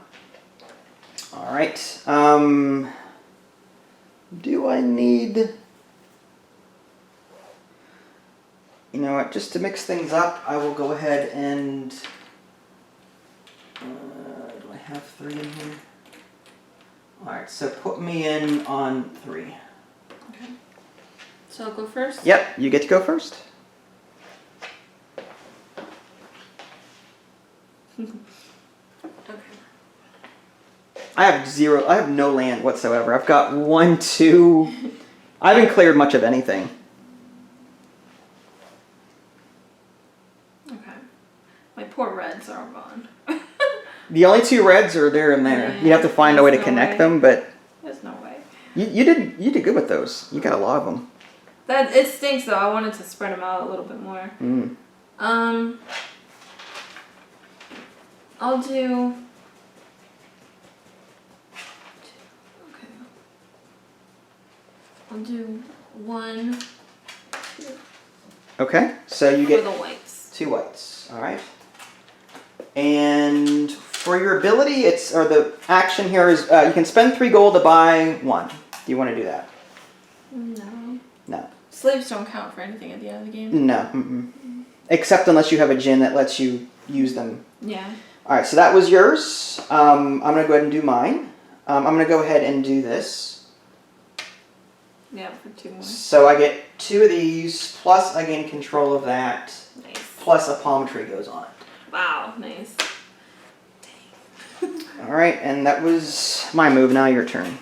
All right. Do I need... You know what, just to mix things up, I will go ahead and... do I have 3 in here? Alright, so put me in on 3. Okay. So I'll go first? Yep, you get to go first. Okay. I have no land whatsoever. I've got 1, 2... I haven't cleared much of anything. My poor reds are all gone. The only 2 reds are there and there. Yeah, you have to find a way to no connect way. them, but... There's no way. You did good with those. You got a lot of them. It stinks though. I wanted to spread them out a little bit more. I'll do... Okay. I'll do 1, 2. Okay, so you get... For the whites. 2 whites. Alright. And for your ability, the action here is you can spend 3 gold to buy 1. Do you want to do that? No. No. Slaves don't count for anything at the end of the game. No. Except unless you have a Djinn that lets you use them. Yeah. Alright, so that was yours. I'm going to go ahead and do mine. I'm going to go ahead and do this. Yeah, for 2 more. So I get 2 of these, plus I gain control of that, Nice. plus a palm tree goes on it. Wow, nice. Dang. Alright, and that was my move. Now your turn.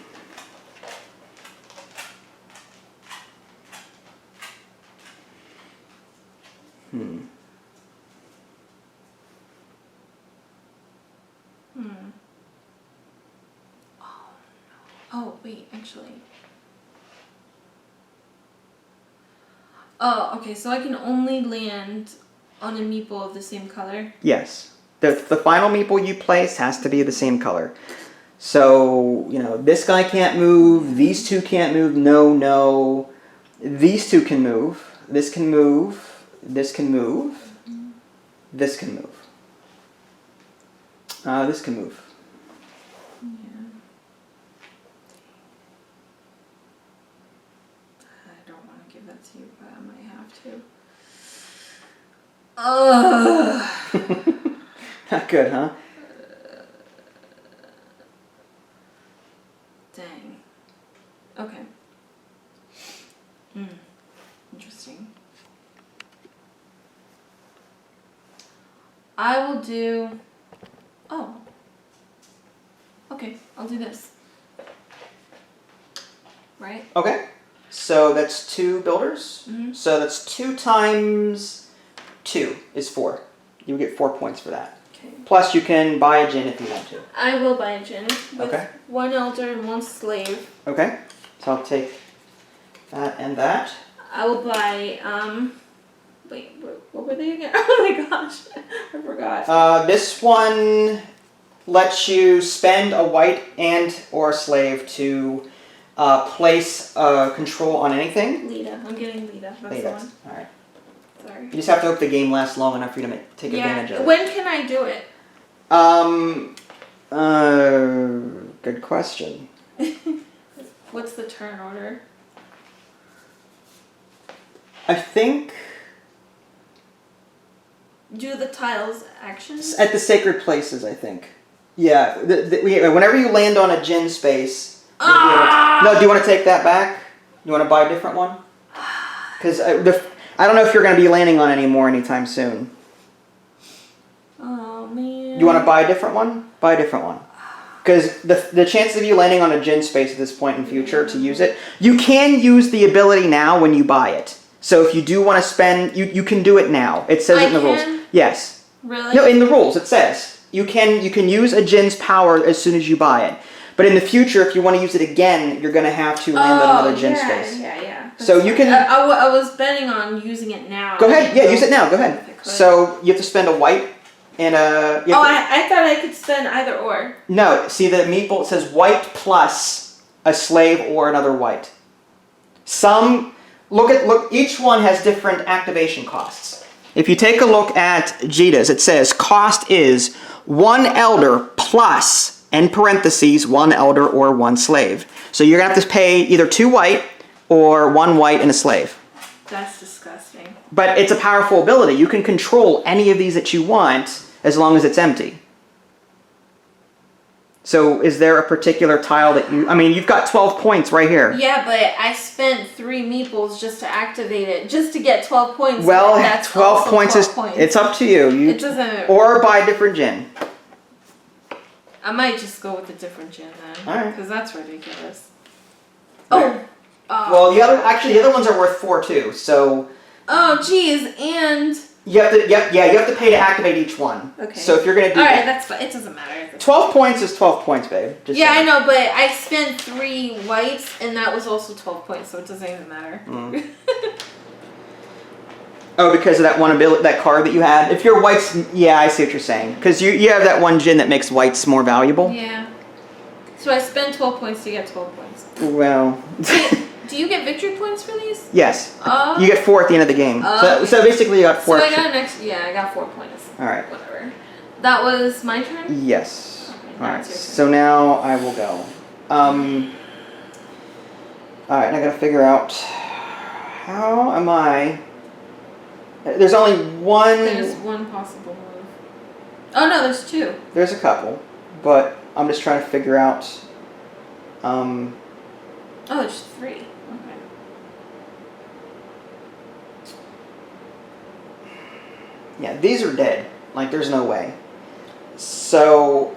Oh, no. Oh, wait, actually. Oh, okay, so I can only land on a meeple of the same color? Yes. The final meeple you place has to be the same color. So, you know, this guy can't move, these two can't move, no. These two can move, this can move, this can move, this can move. This can move. Yeah. I don't want to give that to you, but I might have to. Ugh. Not good, huh? Dang. Okay. Interesting. I will do... Oh. Okay, I'll do this. Right? Okay. So that's 2 builders. So that's 2 times 2 is 4. You get 4 points for that. Okay. Plus you can buy a Djinn if you want to. I will buy a Djinn with 1 elder and 1 slave. Okay. So I'll take that and that. I will buy, wait, what were they again? Oh my gosh, I forgot. This one lets you spend a white and or a slave to place control on anything. Lita, I'm getting Lita, that's the one. Alright. Sorry. You just have to hope the game lasts long enough for you to take advantage of it. When can I do it? Good question. What's the turn order? I think Do the tiles actions? at the sacred places, I think. Yeah, whenever you land on a Djinn space... No, do you want to take that back? You want to buy a different one? Because I don't know if you're going to be landing on any more anytime soon. Oh, man. You want to buy a different one? Buy a different one. Because the chances of you landing on a Djinn space at this point in future to use it, you can use the ability now when you buy it. So if you do want to spend, you can do it now. It says it in the rules. Yes. Really? No, in the rules it says you can use a Djinn's power as soon as you buy it. But in the future, if you want to use it again, you're going to have to land on another Djinn space. Yeah. So you can. I was betting on using it now. Go ahead. Yeah, use it now. Go ahead. So you have to spend a white and a. I thought I could spend either or. No, see the meeple. It says white plus a slave or another white. Look. Each one has different activation costs. If you take a look at Jita's, it says cost is 1 elder plus, in parentheses, 1 elder or 1 slave. So you're gonna have to pay either 2 white or 1 white and a slave. That's disgusting. But it's a powerful ability. You can control any of these that you want as long as it's empty. So is there a particular tile that you've got 12 points right here. Yeah, but I spent 3 meeples just to activate it, just to get 12 points. Well, that's 12 points it's up to you. It doesn't... Or buy a different Djinn. I might just go with a different Djinn then. Alright. Because that's ridiculous. Right. Well, the other ones are worth 4 too, so... Oh, geez, and... You have to pay to activate each one. Okay. So if you're going to do Alright, that... that's fine. It doesn't matter. 12 points is 12 points, babe. Just yeah, saying. I know, but I spent 3 whites, and that was also 12 points, so it doesn't even matter. Oh, because of that one ability, that card that you had? If you're whites... Yeah, I see what you're saying. Because you have that one Djinn that makes whites more valuable. Yeah. So I spend 12 points to get 12 points. Well... Do you get victory points for these? Yes. You get 4 at the end of the game. Okay. So basically you got 4. So I got I got 4 points. Alright. Whatever. That was my turn? Yes. Okay, Alright, so now I will go. Alright, I gotta figure out how am I... There's only one... There's one possible move. Oh no, there's 2. There's a couple, but I'm just trying to figure out... Oh, there's 3. Okay. Yeah, these are dead. Like, there's no way. So,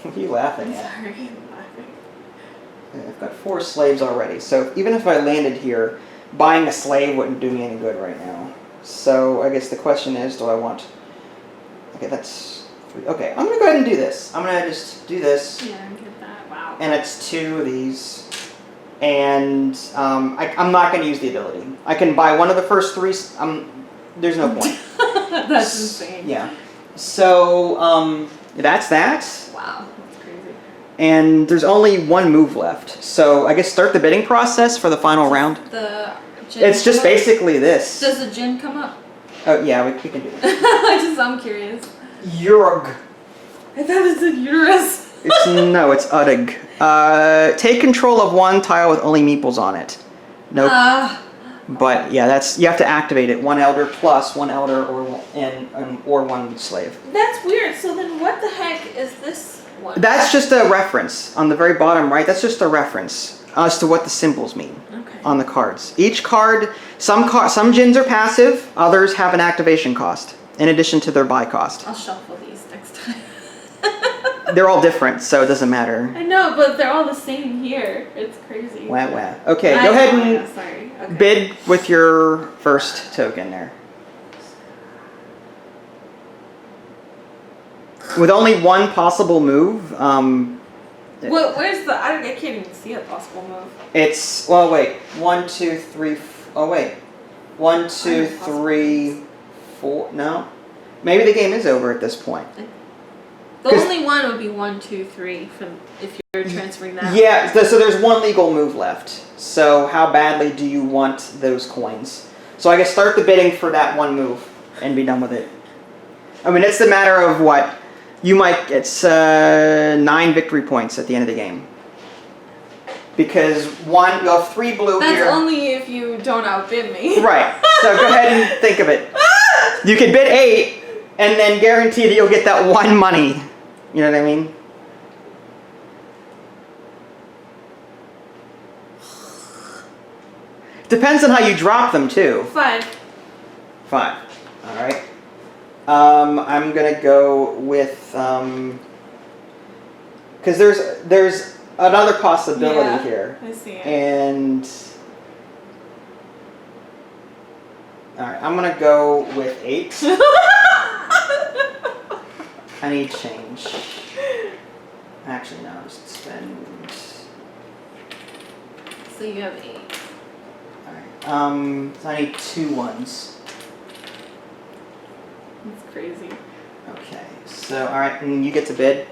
what are you laughing at? Sorry, I'm laughing. I've got 4 slaves already, so even if I landed here, buying a slave wouldn't do me any good right now. So I guess the question is, do I want... Okay, that's 3. Okay, I'm going to go ahead and do this. I'm going to just do this. Yeah, I get that. Wow. And it's 2 of these. And I'm not going to use the ability. I can buy one of the first 3. There's no point. That's insane. Yeah. So that's that. Wow, that's crazy. And there's only 1 move left. So I guess start the bidding process for the final round. The Djinn It's just basically this. Does the Djinn come up? Oh, yeah, we can do it. I'm curious. Urg. I thought it said uterus. No, it's Udig. Take control of 1 tile with only meeples on it. Nope. But yeah, you have to activate it. 1 elder plus 1 elder or 1 slave. That's weird. So then what the heck is this one? That's just a reference on the very bottom right. That's just a reference as to what the symbols mean on the cards. Each card, some Djinns are passive, others have an activation cost in addition to their buy cost. I'll shuffle these next time. They're all different, so it doesn't matter. I know, but they're all the same here. It's crazy. Wah, wah. Okay, go ahead and bid with your first token there. With only 1 possible move, where's the... I can't even see a possible move. it's... Well, wait. 1, 2, 3... Oh, wait. 1, 2, 3, 4... No? Maybe the game is over at this point. The only one would be 1, 2, 3 from if you're transferring that. Yeah, so there's 1 legal move left. So how badly do you want those coins? So I guess start the bidding for that 1 move and be done with it. I mean, it's a matter of what? You might... It's 9 victory points at the end of the game. Because you'll have 3 blue here. That's only if you don't outbid me. Right. So go ahead and think of it. You can bid 8 and then guarantee that you'll get that 1 money. You know what I mean? Depends on how you drop them too. 5. 5. All right. I'm gonna go with because there's another possibility here. I see it. And all right, I'm gonna go with 8. I need change. Actually, no, just spend. So you have 8. Alright. So I need 2 1s. That's crazy. Okay. So, alright, and you get to bid.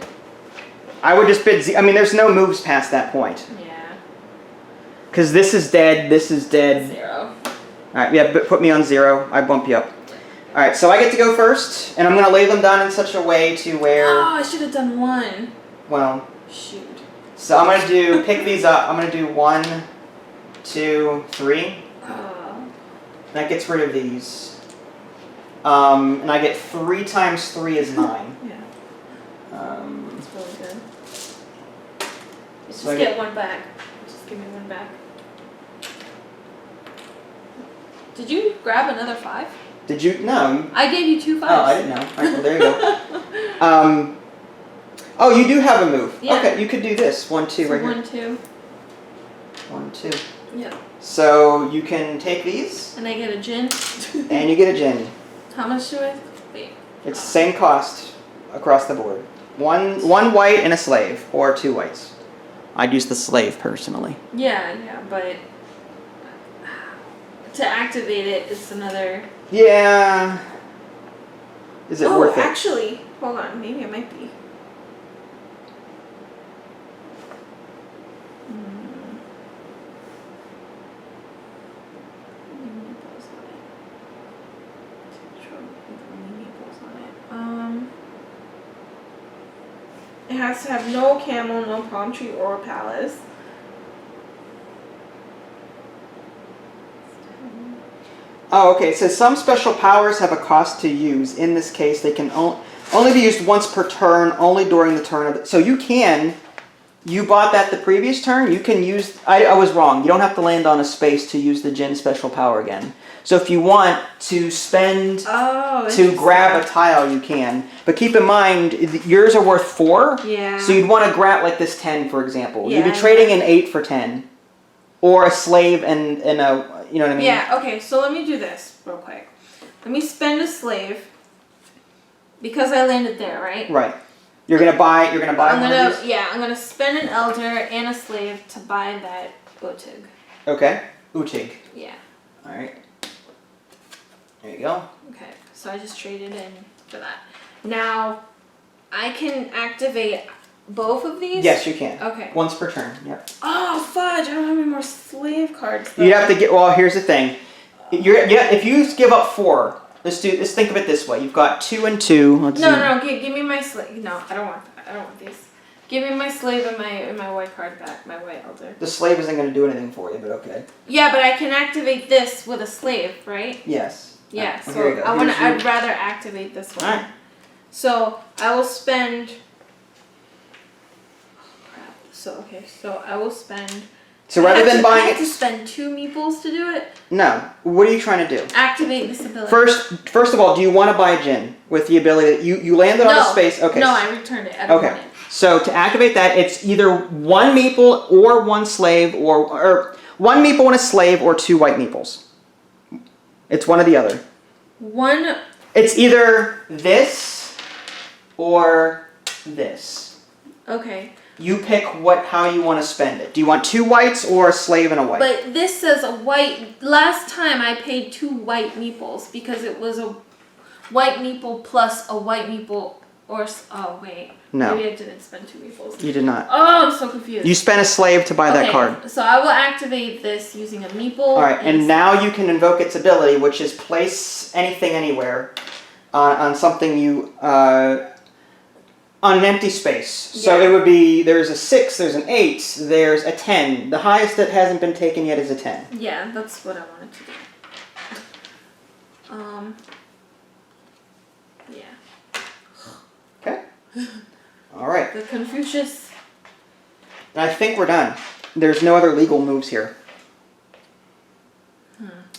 I would just bid. I mean, there's no moves past that point. Yeah. Because this is dead. This is dead. 0. Alright, yeah, put me on 0. I bump you up. Alright, so I get to go first, and I'm going to lay them down in such a way to where... Oh, I should have done 1. Well... Shoot. So I'm going to pick these up. I'm going to do 1, 2, 3. That gets rid of these. And I get 3 times 3 is 9. Yeah. That's really good. Just So get 1 back. Just give me 1 back. Did you grab another 5? Did you? No. I gave you 2 5s. Oh, I didn't know. All right, well, there you go. Oh, you do have a move. Yeah. Okay, you could do this. 1, 2 right here. 1, 2. 1, 2. Yeah. So you can take these. And I get a Djinn. And you get a Djinn. How much do I... Wait. It's the same cost across the board. One white and a slave, or 2 whites. I'd use the slave personally. Yeah, but... To activate it, it's another... Yeah. Is it worth it? Actually, hold on. Maybe it might be. It has to have no camel, no palm tree, or palace. Oh, okay. It says some special powers have a cost to use. In this case, they can only be used once per turn, only during the turn of the... So you bought that the previous turn, you can use... I was wrong. You don't have to land on a space to use the Djinn special power again. So if you want to spend to grab a tile, you can. But keep in mind, yours are worth 4. Yeah. So you'd want to grab like this 10, for example. Yeah, You'd be trading an 8 for 10. Or a slave and a... You know what I mean? Yeah, okay, so let me do this real quick. Let me spend a slave because I landed there, right? Right. You're gonna buy one of these? Yeah, I'm gonna spend an elder and a slave to buy that Utig. Okay. Utig. Yeah. Alright. There you go. Okay, so I just traded in for that. Now, I can activate both of these? Yes, you can. Okay. Once per turn. Yep. Oh, fudge, I don't have any more slave cards though. You'd have to get, well, here's the thing. If you give up 4, let's think of it this way. You've got 2 and 2. No, give me my slave. No, I don't want that. I don't want these. Give me my slave and my white card back, my white elder. The slave isn't going to do anything for you, but okay. Yeah, but I can activate this with a slave, right? Yes. Yeah, Here so you go. I'd rather activate this one. Alright. So I will spend. Oh, crap. So I will spend. So rather than buying I have it, to spend 2 meeples to do it. no. What are you trying to do? Activate this ability. First of all, do you want to buy Djinn with the ability that you landed on a space? Okay. No, I returned it. I don't want it. So to activate that, it's either 1 meeple or 1 slave, or 1 meeple and a slave, or 2 white meeples. It's one or the other. One. It's either this or this. Okay. You pick how you want to spend it. Do you want 2 whites or a slave and a white? But this says a white. Last time I paid 2 white meeples because it was a white meeple plus a white meeple or. Oh, wait. No. Maybe I didn't spend 2 meeples. You did not. Oh, I'm so confused. You spent a slave to buy that card. So I will activate this using a meeple. Alright, and now you can invoke its ability, which is place anything anywhere on something you. On an empty space. So it would be, there's a 6, there's an 8, there's a 10. The highest that hasn't been taken yet is a 10. Yeah, that's what I wanted to do. Yeah. Okay. Alright. The Confucius. I think we're done. There's no other legal moves here.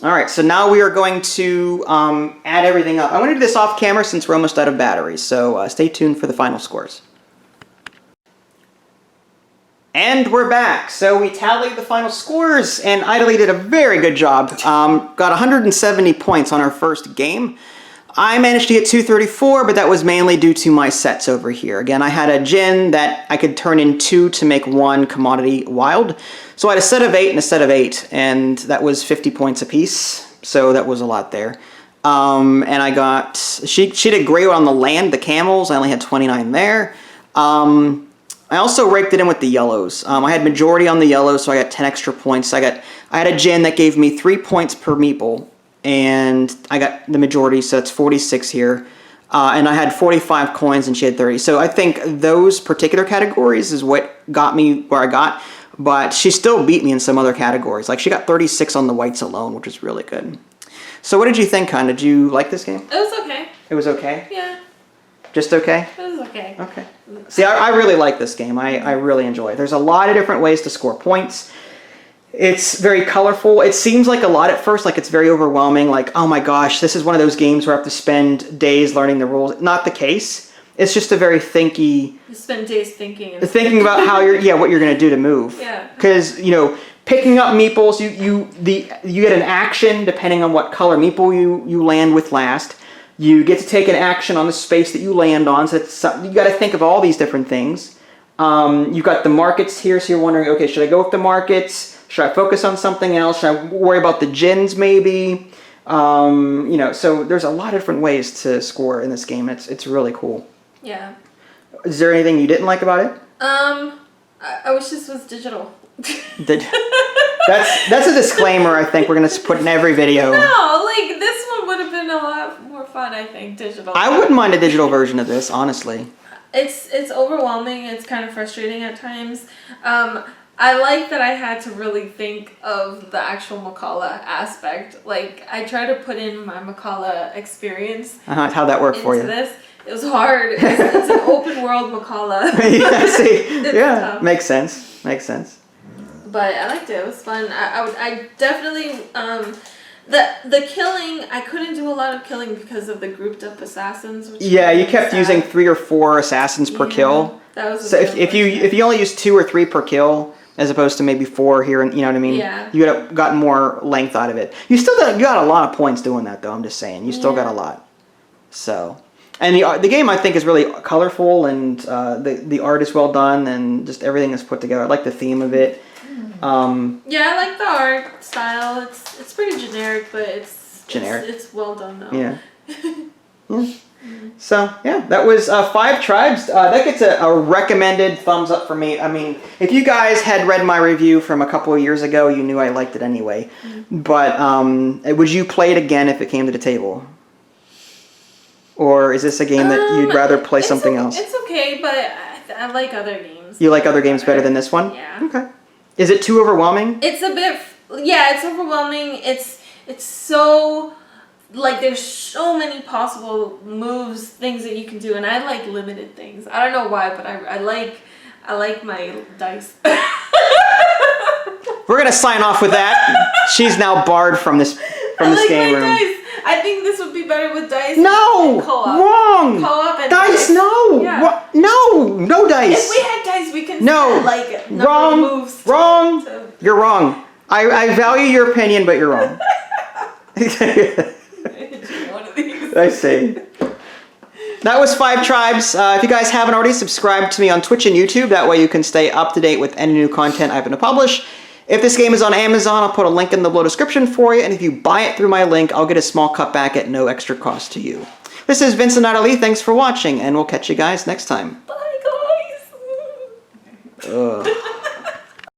Alright, so now we are going to add everything up. I'm going to do this off camera since we're almost out of batteries, so stay tuned for the final scores. And we're back. So we tallied the final scores, and Idly did a very good job. Got 170 points on our first game. I managed to get 234, but that was mainly due to my sets over here. Again, I had a Djinn that I could turn in 2 to make 1 commodity wild. So I had a set of 8 and a set of 8, and that was 50 points apiece. So that was a lot there. And I got, she did great on the land, the camels. I only had 29 there. I also raked it in with the yellows. I had majority on the yellows, so I got 10 extra points. I had a Djinn that gave me 3 points per meeple, and I got the majority, so it's 46 here. And I had 45 coins, and she had 30. So I think those particular categories is what got me where I got, but she still beat me in some other categories. Like, she got 36 on the whites alone, which is really good. So what did you think, hon? Did you like this game? It was okay. It was okay? Yeah. Just okay? It was okay. Okay. See, I really like this game. I really enjoy it. There's a lot of different ways to score points. It's very colorful. It seems like a lot at first, like it's very overwhelming, like, oh my gosh, this is one of those games where I have to spend days learning the rules. Not the case. It's just a very thinky... You spend days thinking. Thinking about how what you're going to do to move. Yeah. Because, picking up meeples, you get an action depending on what color meeple you land with last. You get to take an action on the space that you land on, so you got to think of all these different things. You've got the markets here, so you're wondering, okay, should I go with the markets? Should I focus on something else? Should I worry about the Djinns maybe? So there's a lot of different ways to score in this game. It's really cool. Yeah. Is there anything you didn't like about it? I wish this was digital. That's a disclaimer I think we're going to put in every video. No, like this one would have been a lot more fun, I think, digital. I wouldn't mind a digital version of this, honestly. It's overwhelming. It's kind of frustrating at times. I like that I had to really think of the actual Makala aspect. Like, I try to put in my Makala experience. How'd that work for you? This. It was hard. It's an open world Makala. Yeah, see, tough. Makes sense. Makes sense. But I liked it. It was fun. I definitely the killing. I couldn't do a lot of killing because of the grouped up assassins. Which you kept using 3 or 4 assassins per kill. That was so if you only use 2 or 3 per kill, as opposed to maybe 4 here, and you know what I mean? Yeah. You would have gotten more length out of it. You got a lot of points doing that, though. I'm just saying, you still got a lot. So, and the game I think is really colorful, and the art is well done, and just everything is put together. I like the theme of it. Yeah, I like the art style. It's pretty generic, but it's generic. It's well done though. Yeah. Yeah. So yeah, that was 5 Tribes. That gets a recommended thumbs up for me. I mean, if you guys had read my review from a couple of years ago, you knew I liked it anyway. But would you play it again if it came to the table? Or is this a game that you'd rather play something else? It's okay, but I like other games. You like other games better than this one? Yeah. Okay. Is it too overwhelming? It's a bit. Yeah, it's overwhelming. It's so. Like, there's so many possible moves, things that you can do, and I like limited things. I don't know why, but I like my dice. We're gonna sign off with that. She's now barred from this game room. Dice. I think this would be better with dice. No, and co-op. wrong. Co-op and dice. No, yeah. No dice. If we had dice, we can no, like wrong, moves. Wrong. You're wrong. I value your opinion, but you're wrong. One of these. I see. That was 5 Tribes. If you guys haven't already, subscribe to me on Twitch and YouTube. That way you can stay up to date with any new content I happen to publish. If this game is on Amazon, I'll put a link in the below description for you. And if you buy it through my link, I'll get a small cutback at no extra cost to you. This is Vincent Natalie. Thanks for watching, and we'll catch you guys next time. Bye, guys. Ugh.